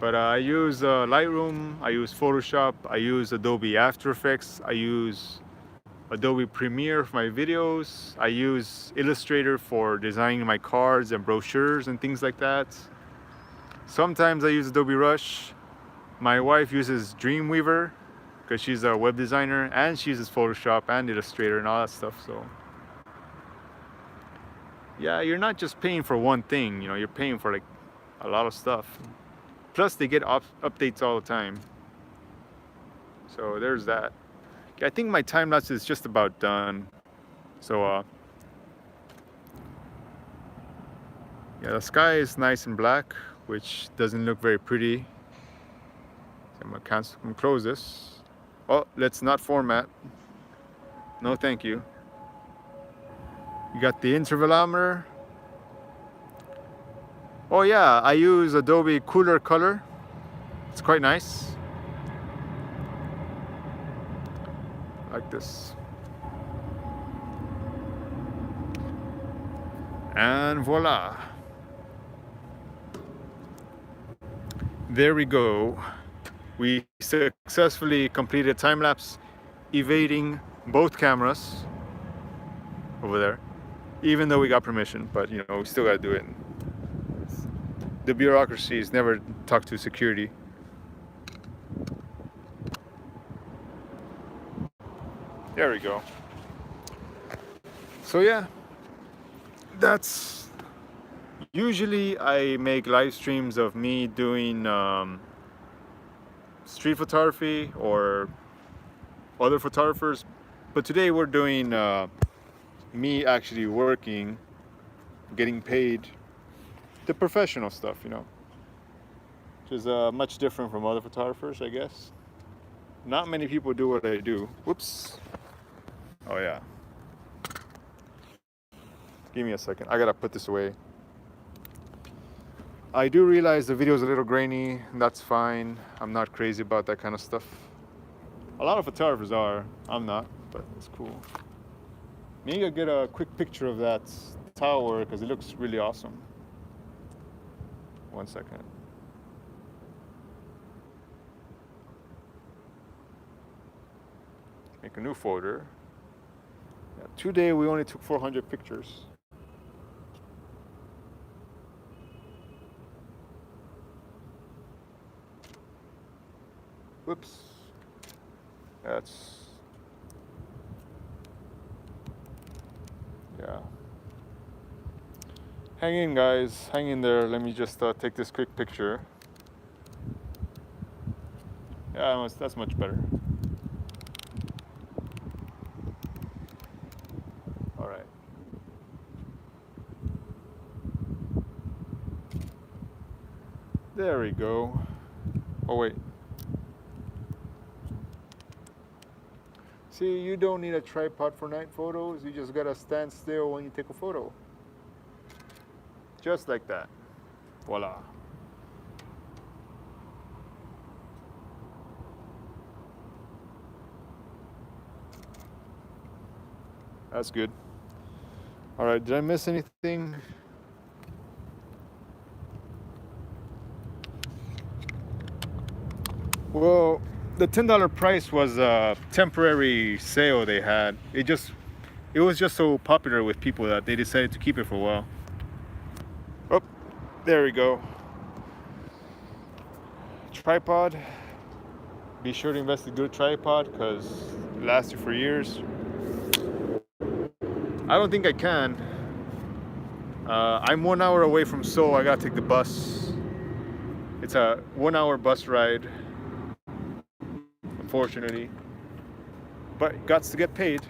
But I use Lightroom, I use Photoshop, I use Adobe After Effects, I use Adobe Premiere for my videos, I use Illustrator for designing my cards and brochures and things like that. Sometimes I use Adobe Rush. My wife uses Dreamweaver because she's a web designer, and she uses Photoshop and Illustrator and all that stuff. So yeah, you're not just paying for one thing, you know, you're paying for like a lot of stuff. Plus they get updates all the time. So there's that. I think my time lapse is just about done. So yeah, the sky is nice and black, which doesn't look very pretty. So I'm gonna close this. Oh, let's not format. No, thank you. You got the intervalometer. Oh yeah, I use Adobe Cooler Color. It's quite nice. Like this. And voila. There we go. We successfully completed time lapse, evading both cameras over there, even though we got permission, but you know, we still gotta do it. The bureaucracies never talk to security. There we go. So yeah, that's usually I make live streams of me doing street photography or other photographers But today we're doing me actually working, getting paid, the professional stuff, you know, which is much different from other photographers, I guess. Not many people do what I do. Whoops. Oh yeah. Give me a second. I gotta put this away. I do realize the video is a little grainy. That's fine. I'm not crazy about that kind of stuff. A lot of photographers are. I'm not, but it's cool. Maybe I'll get a quick picture of that tower because it looks really awesome. 1 second. Make a new folder. Yeah, today we only took 400 pictures. Whoops. That's, yeah. Hang in, guys. Hang in there. Let me just take this quick picture. Yeah, that's much better. All right. There we go. Oh, wait. See, you don't need a tripod for night photos. You just gotta stand still when you take a photo. Just like that. Voila. That's good. All right, did I miss anything? Well, the $10 price was a temporary sale they had. It was just so popular with people that they decided to keep it for a while. Oh, there we go. Tripod. Be sure to invest in a good tripod because it lasts you for years. I don't think I can. I'm 1 hour away from Seoul. I gotta take the bus. It's a 1 hour bus ride, unfortunately. But gots to get paid.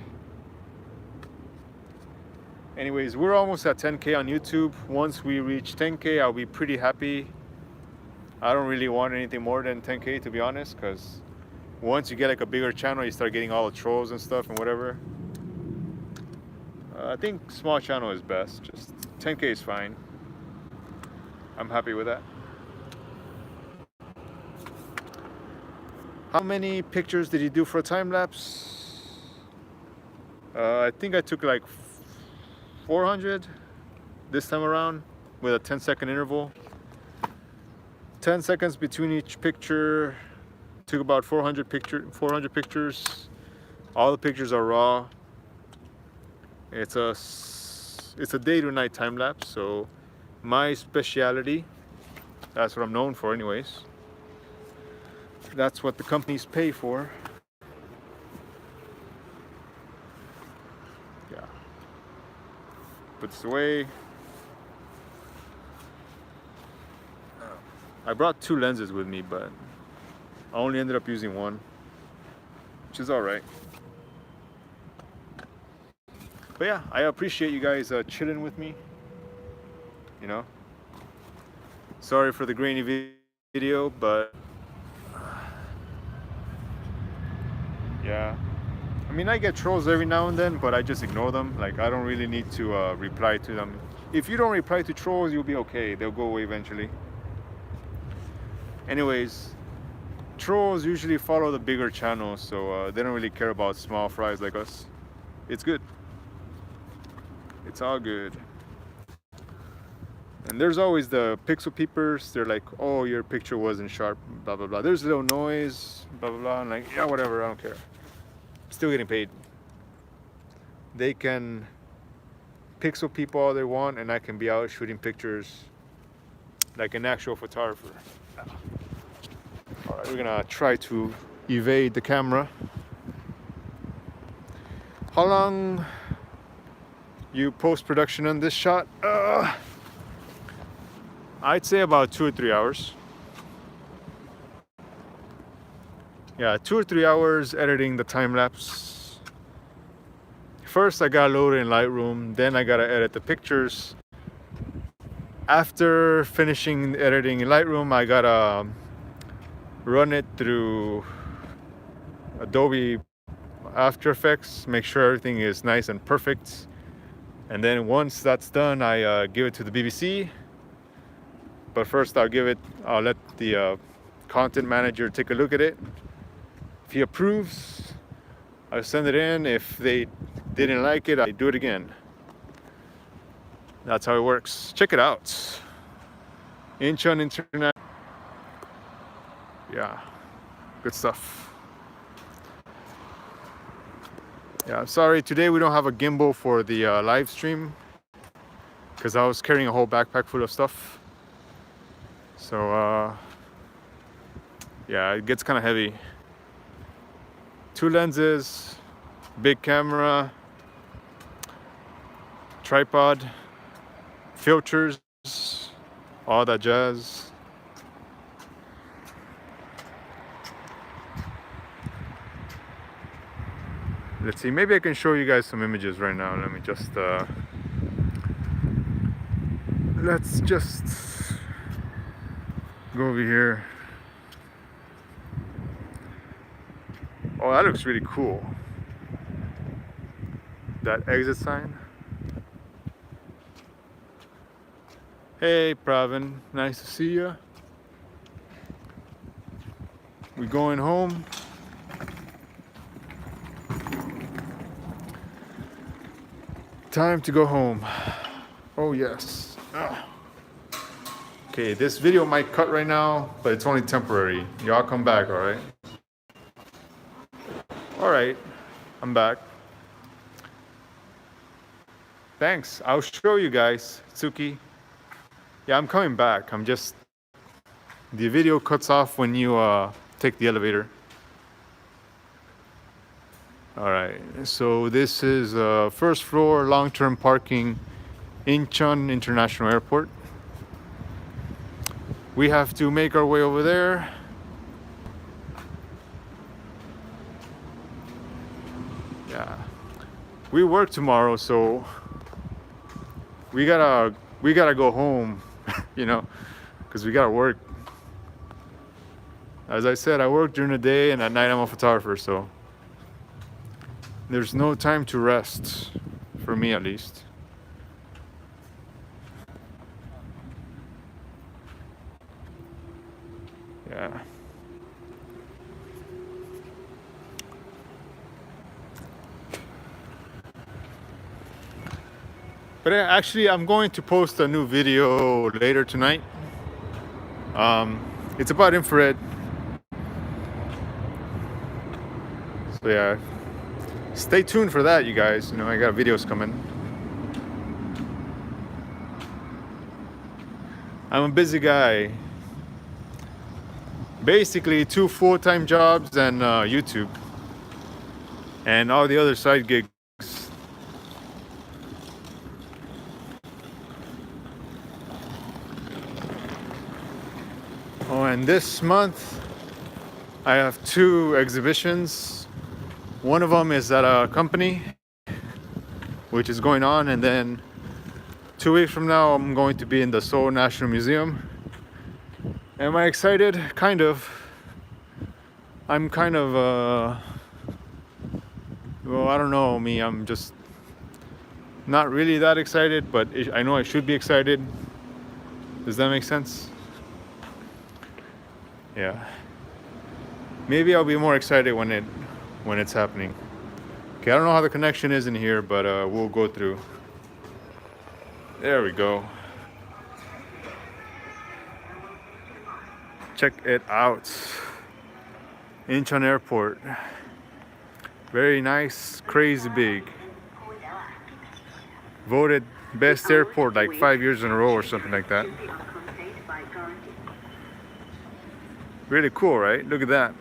Anyways, we're almost at 10K on YouTube. Once we reach 10K, I'll be pretty happy. I don't really want anything more than 10K, to be honest, because once you get like a bigger channel, you start getting all the trolls and stuff and whatever. I think small channel is best. Just 10K is fine. I'm happy with that. How many pictures did you do for a time lapse? I think I took like 400 this time around with a 10-second interval. 10 seconds between each picture. Took about 400 pictures. All the pictures are raw. It's a day to night time lapse, so my speciality, that's what I'm known for anyways. That's what the companies pay for. Yeah. Put this away. I brought 2 lenses with me, but I only ended up using 1, which is all right. But yeah, I appreciate you guys chilling with me, you know. Sorry for the grainy video, but yeah. I mean, I get trolls every now and then, but I just ignore them. Like, I don't really need to reply to them. If you don't reply to trolls, you'll be okay. They'll go away eventually. Anyways, trolls usually follow the bigger channels, so they don't really care about small fries like us. It's good. It's all good. And there's always the pixel peepers. They're like, oh, your picture wasn't sharp, blah, blah, blah. There's a little noise, blah, blah, blah. I'm like, yeah, whatever, I don't care. Still getting paid. They can pixel peep all they want, and I can be out shooting pictures like an actual photographer. All right, we're gonna try to evade the camera. How long you post-production on this shot? I'd say about 2 or 3 hours. Yeah, 2 or 3 hours editing the time lapse. first I gotta load it in Lightroom, then I gotta edit the pictures. After finishing editing in Lightroom, I gotta run it through Adobe After Effects, make sure everything is nice and perfect. And then once that's done, I give it to the BBC. But first I'll let the content manager take a look at it. If he approves, I'll send it in. If they didn't like it, I do it again. That's how it works. Check it out. Incheon International. Yeah, good stuff. Yeah, I'm sorry, today we don't have a gimbal for the live stream because I was carrying a whole backpack full of stuff. So yeah, it gets kind of heavy. 2 lenses, big camera, tripod, filters, all that jazz. Let's see, maybe I can show you guys some images right now. Let me just let's just go over here. Oh, that looks really cool. That exit sign. Hey Pravin, nice to see you. We going home. Time to go home. Oh yes. Okay, this video might cut right now, but it's only temporary. Y'all come back, alright? Alright, I'm back. Thanks, I'll show you guys, Tsuki. Yeah, I'm coming back. The video cuts off when you take the elevator. Alright, so this is first floor long-term parking, Incheon International Airport. We have to make our way over there. Yeah, we work tomorrow, so we gotta go home, you know, because we gotta work. As I said, I work during the day, and at night I'm a photographer, so there's no time to rest, for me at least. Yeah. But actually, I'm going to post a new video later tonight. It's about infrared. So yeah, stay tuned for that, you guys. You know, I got videos coming. I'm a busy guy. Basically 2 full-time jobs and YouTube. And all the other side gigs. Oh, and this month I have 2 exhibitions. One of them is at a company, which is going on, and then 2 weeks from now I'm going to be in the Seoul National Museum. Am I excited? Kind of. I'm kind of well, I don't know, I'm just not really that excited, but I know I should be excited. Does that make sense? Yeah. Maybe I'll be more excited when it's happening. Okay, I don't know how the connection is in here, but we'll go through. There we go. Check it out. Incheon Airport. Very nice, crazy big. Voted best airport like 5 years in a row or something like that. Really cool, right? Look at that.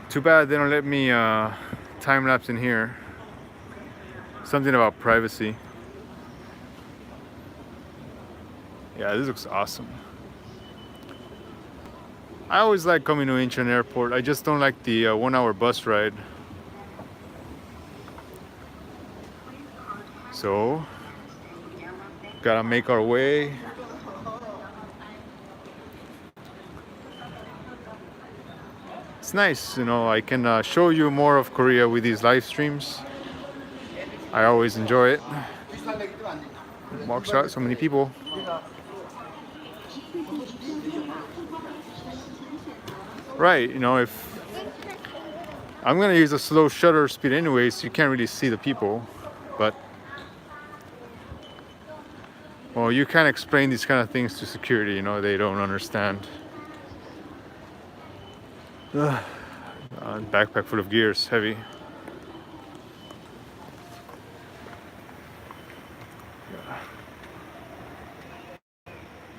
Too bad they don't let me time lapse in here. Something about privacy. Yeah, this looks awesome. I always like coming to Incheon Airport. I just don't like the 1 hour bus ride. So, gotta make our way. It's nice, you know, I can show you more of Korea with these live streams. I always enjoy it. Walk shot, so many people. Right, you know, if I'm gonna use a slow shutter speed anyway, so you can't really see the people, but well, you can't explain these kind of things to security, you know, they don't understand. Backpack full of gears, heavy.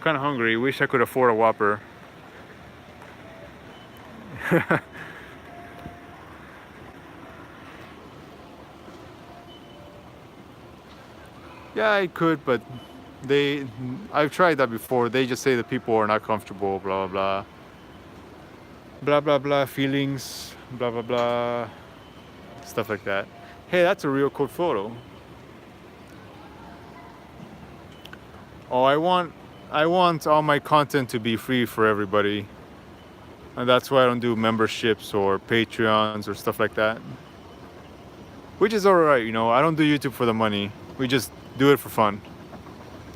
Kind of hungry. Wish I could afford a Whopper. Yeah, I could, but I've tried that before. They just say the people are not comfortable, blah blah blah. Blah blah blah, feelings, blah blah blah, stuff like that. Hey, that's a real cool photo. Oh, I want all my content to be free for everybody. And that's why I don't do memberships or Patreons or stuff like that. Which is alright, you know, I don't do YouTube for the money. We just do it for fun.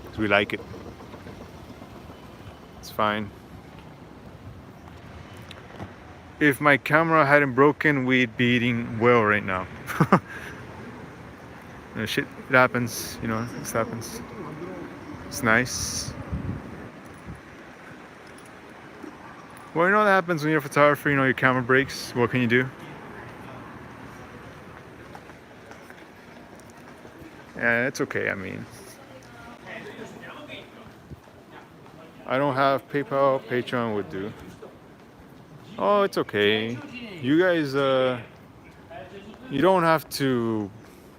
Because we like it. It's fine. If my camera hadn't broken, we'd be eating well right now. Shit, it happens, you know, this happens. It's nice. Well, you know what happens when you're a photographer, you know, your camera breaks. What can you do? Yeah, it's okay, I mean. I don't have PayPal, Patreon would do. Oh, it's okay. You guys, you don't have to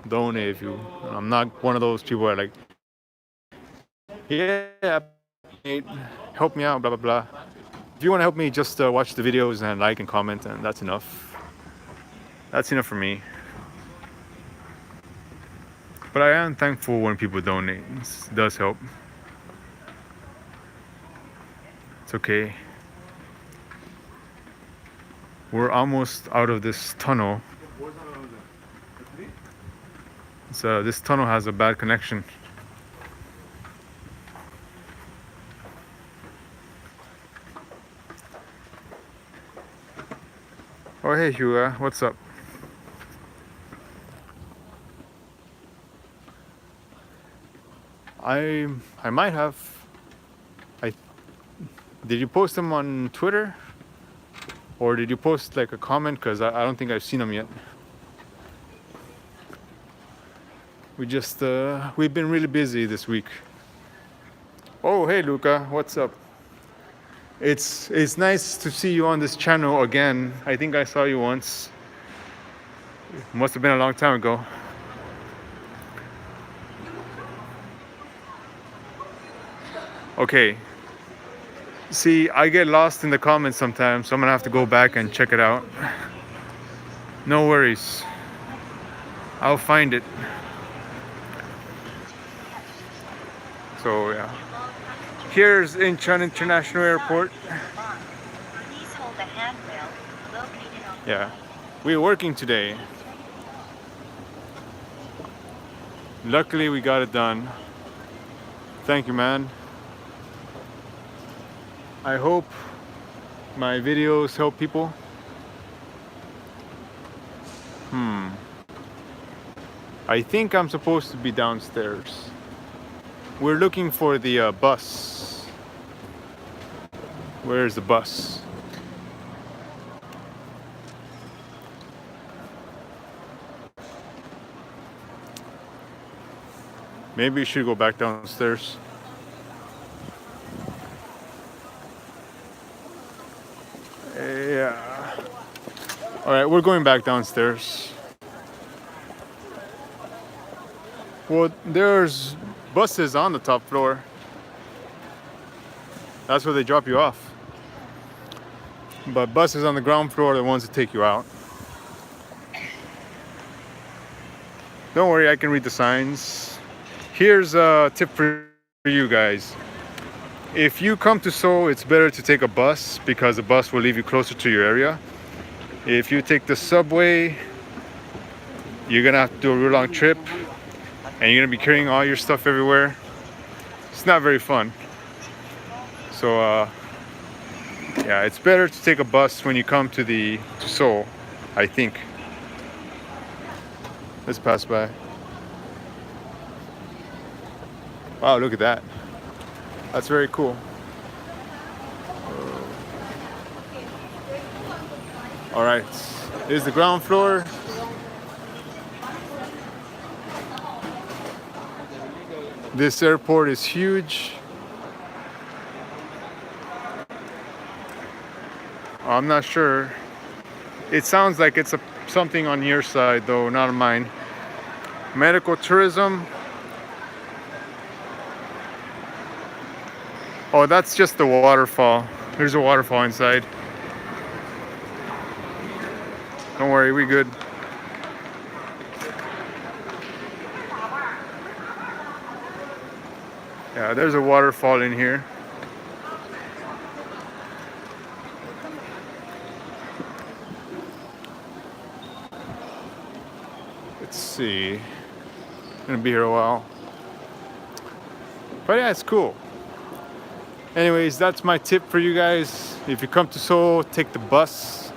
donate if you. I'm not one of those people that are like, yeah, help me out, blah blah blah. If you want to help me, just watch the videos and like and comment, and that's enough. That's enough for me. But I am thankful when people donate. It does help. It's okay. We're almost out of this tunnel. So this tunnel has a bad connection. Oh hey Hua, what's up? I might have. Did you post them on Twitter? Or did you post like a comment? Because I don't think I've seen them yet. We've been really busy this week. Oh, hey Luca, what's up? It's nice to see you on this channel again. I think I saw you once. Must have been a long time ago. Okay. See, I get lost in the comments sometimes, so I'm gonna have to go back and check it out. No worries. I'll find it. So yeah. Here's Incheon International Airport. Please hold the handrail located on. Yeah. We're working today. Luckily we got it done. Thank you, man. I hope my videos help people. I think I'm supposed to be downstairs. We're looking for the bus. Where's the bus? Maybe we should go back downstairs. Yeah. All right, we're going back downstairs. Well, there's buses on the top floor. That's where they drop you off. But buses on the ground floor are the ones that take you out. Don't worry, I can read the signs. Here's a tip for you guys. If you come to Seoul, it's better to take a bus because the bus will leave you closer to your area. If you take the subway, you're gonna have to do a real long trip and you're gonna be carrying all your stuff everywhere. It's not very fun. So yeah, it's better to take a bus when you come to Seoul, I think. Let's pass by. Wow, look at that. That's very cool. All right, here's the ground floor. This airport is huge. I'm not sure. It sounds like it's something on your side though, not on mine. Medical tourism. Oh, that's just the waterfall. There's a waterfall inside. Don't worry, we good. Yeah, there's a waterfall in here. Let's see. Gonna be here a while. But yeah, it's cool. Anyways, that's my tip for you guys. If you come to Seoul, take the bus.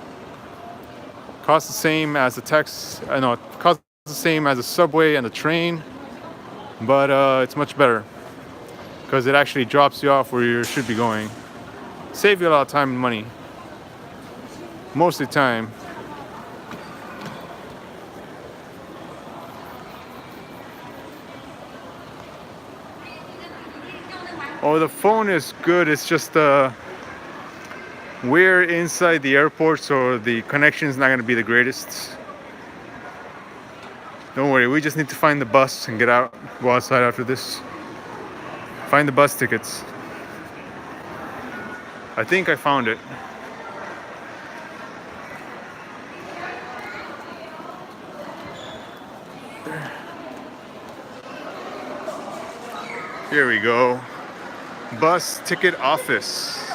Costs the same as the costs the same as the subway and the train, but it's much better because it actually drops you off where you should be going. Save you a lot of time and money. Most of the time. Oh, the phone is good. It's just we're inside the airport, so the connection is not going to be the greatest. Don't worry, we just need to find the bus and get out, go outside after this. Find the bus tickets. I think I found it. Here we go. Bus ticket office.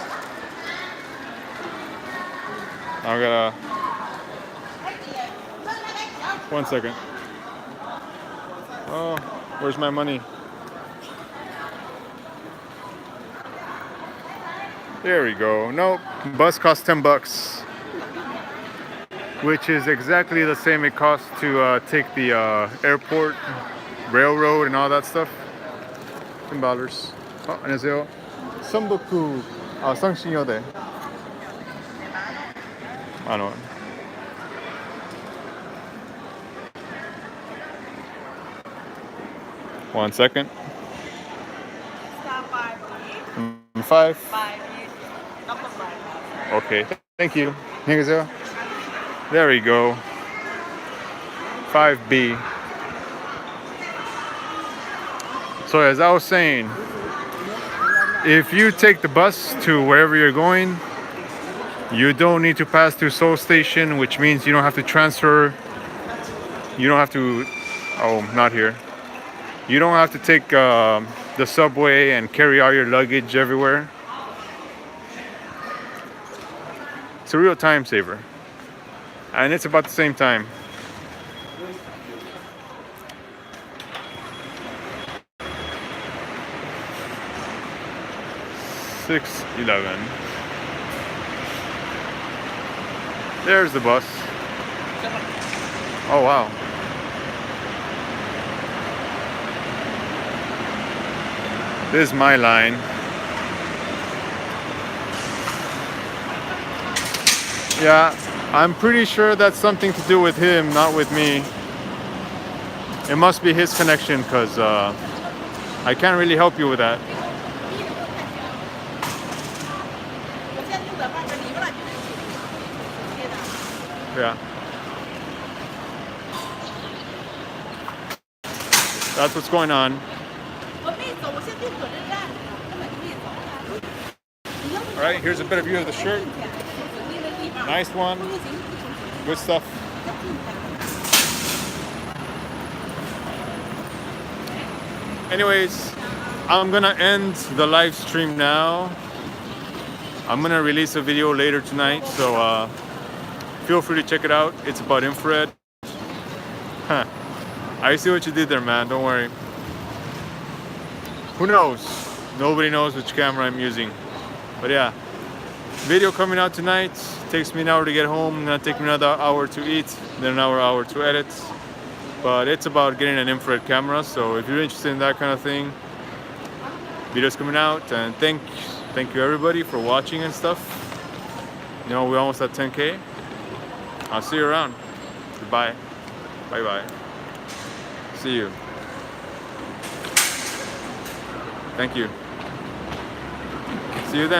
I'm gonna. 1 second. Oh, where's my money? There we go. Nope. Bus costs $10, which is exactly the same it costs to take the airport, railroad, and all that stuff. $10. 안녕하세요. 선북구 성신여대. 10,000원. One second. Five. Okay. Thank you. 안녕히 계세요. There we go. 5B. So as I was saying, if you take the bus to wherever you're going, you don't need to pass through Seoul Station, which means you don't have to transfer. You don't have to. Oh, not here. You don't have to take the subway and carry all your luggage everywhere. It's a real time saver. And it's about the same time. $6.11. There's the bus. Oh wow. This is my line. Yeah, I'm pretty sure that's something to do with him, not with me. It must be his connection, because I can't really help you with that. Yeah. That's what's going on. Alright, here's a better view of the shirt. Nice one. Good stuff. Anyways, I'm gonna end the live stream now. I'm gonna release a video later tonight, so feel free to check it out. It's about infrared. Huh. I see what you did there, man. Don't worry. Who knows? Nobody knows which camera I'm using. But yeah, video coming out tonight. Takes me an hour to get home. Gonna take me another hour to eat, then another hour to edit. But it's about getting an infrared camera. So if you're interested in that kind of thing, videos coming out. And thank you everybody for watching and stuff. You know, we're almost at 10K. I'll see you around. Goodbye. Bye bye. See you. Thank you. See you then.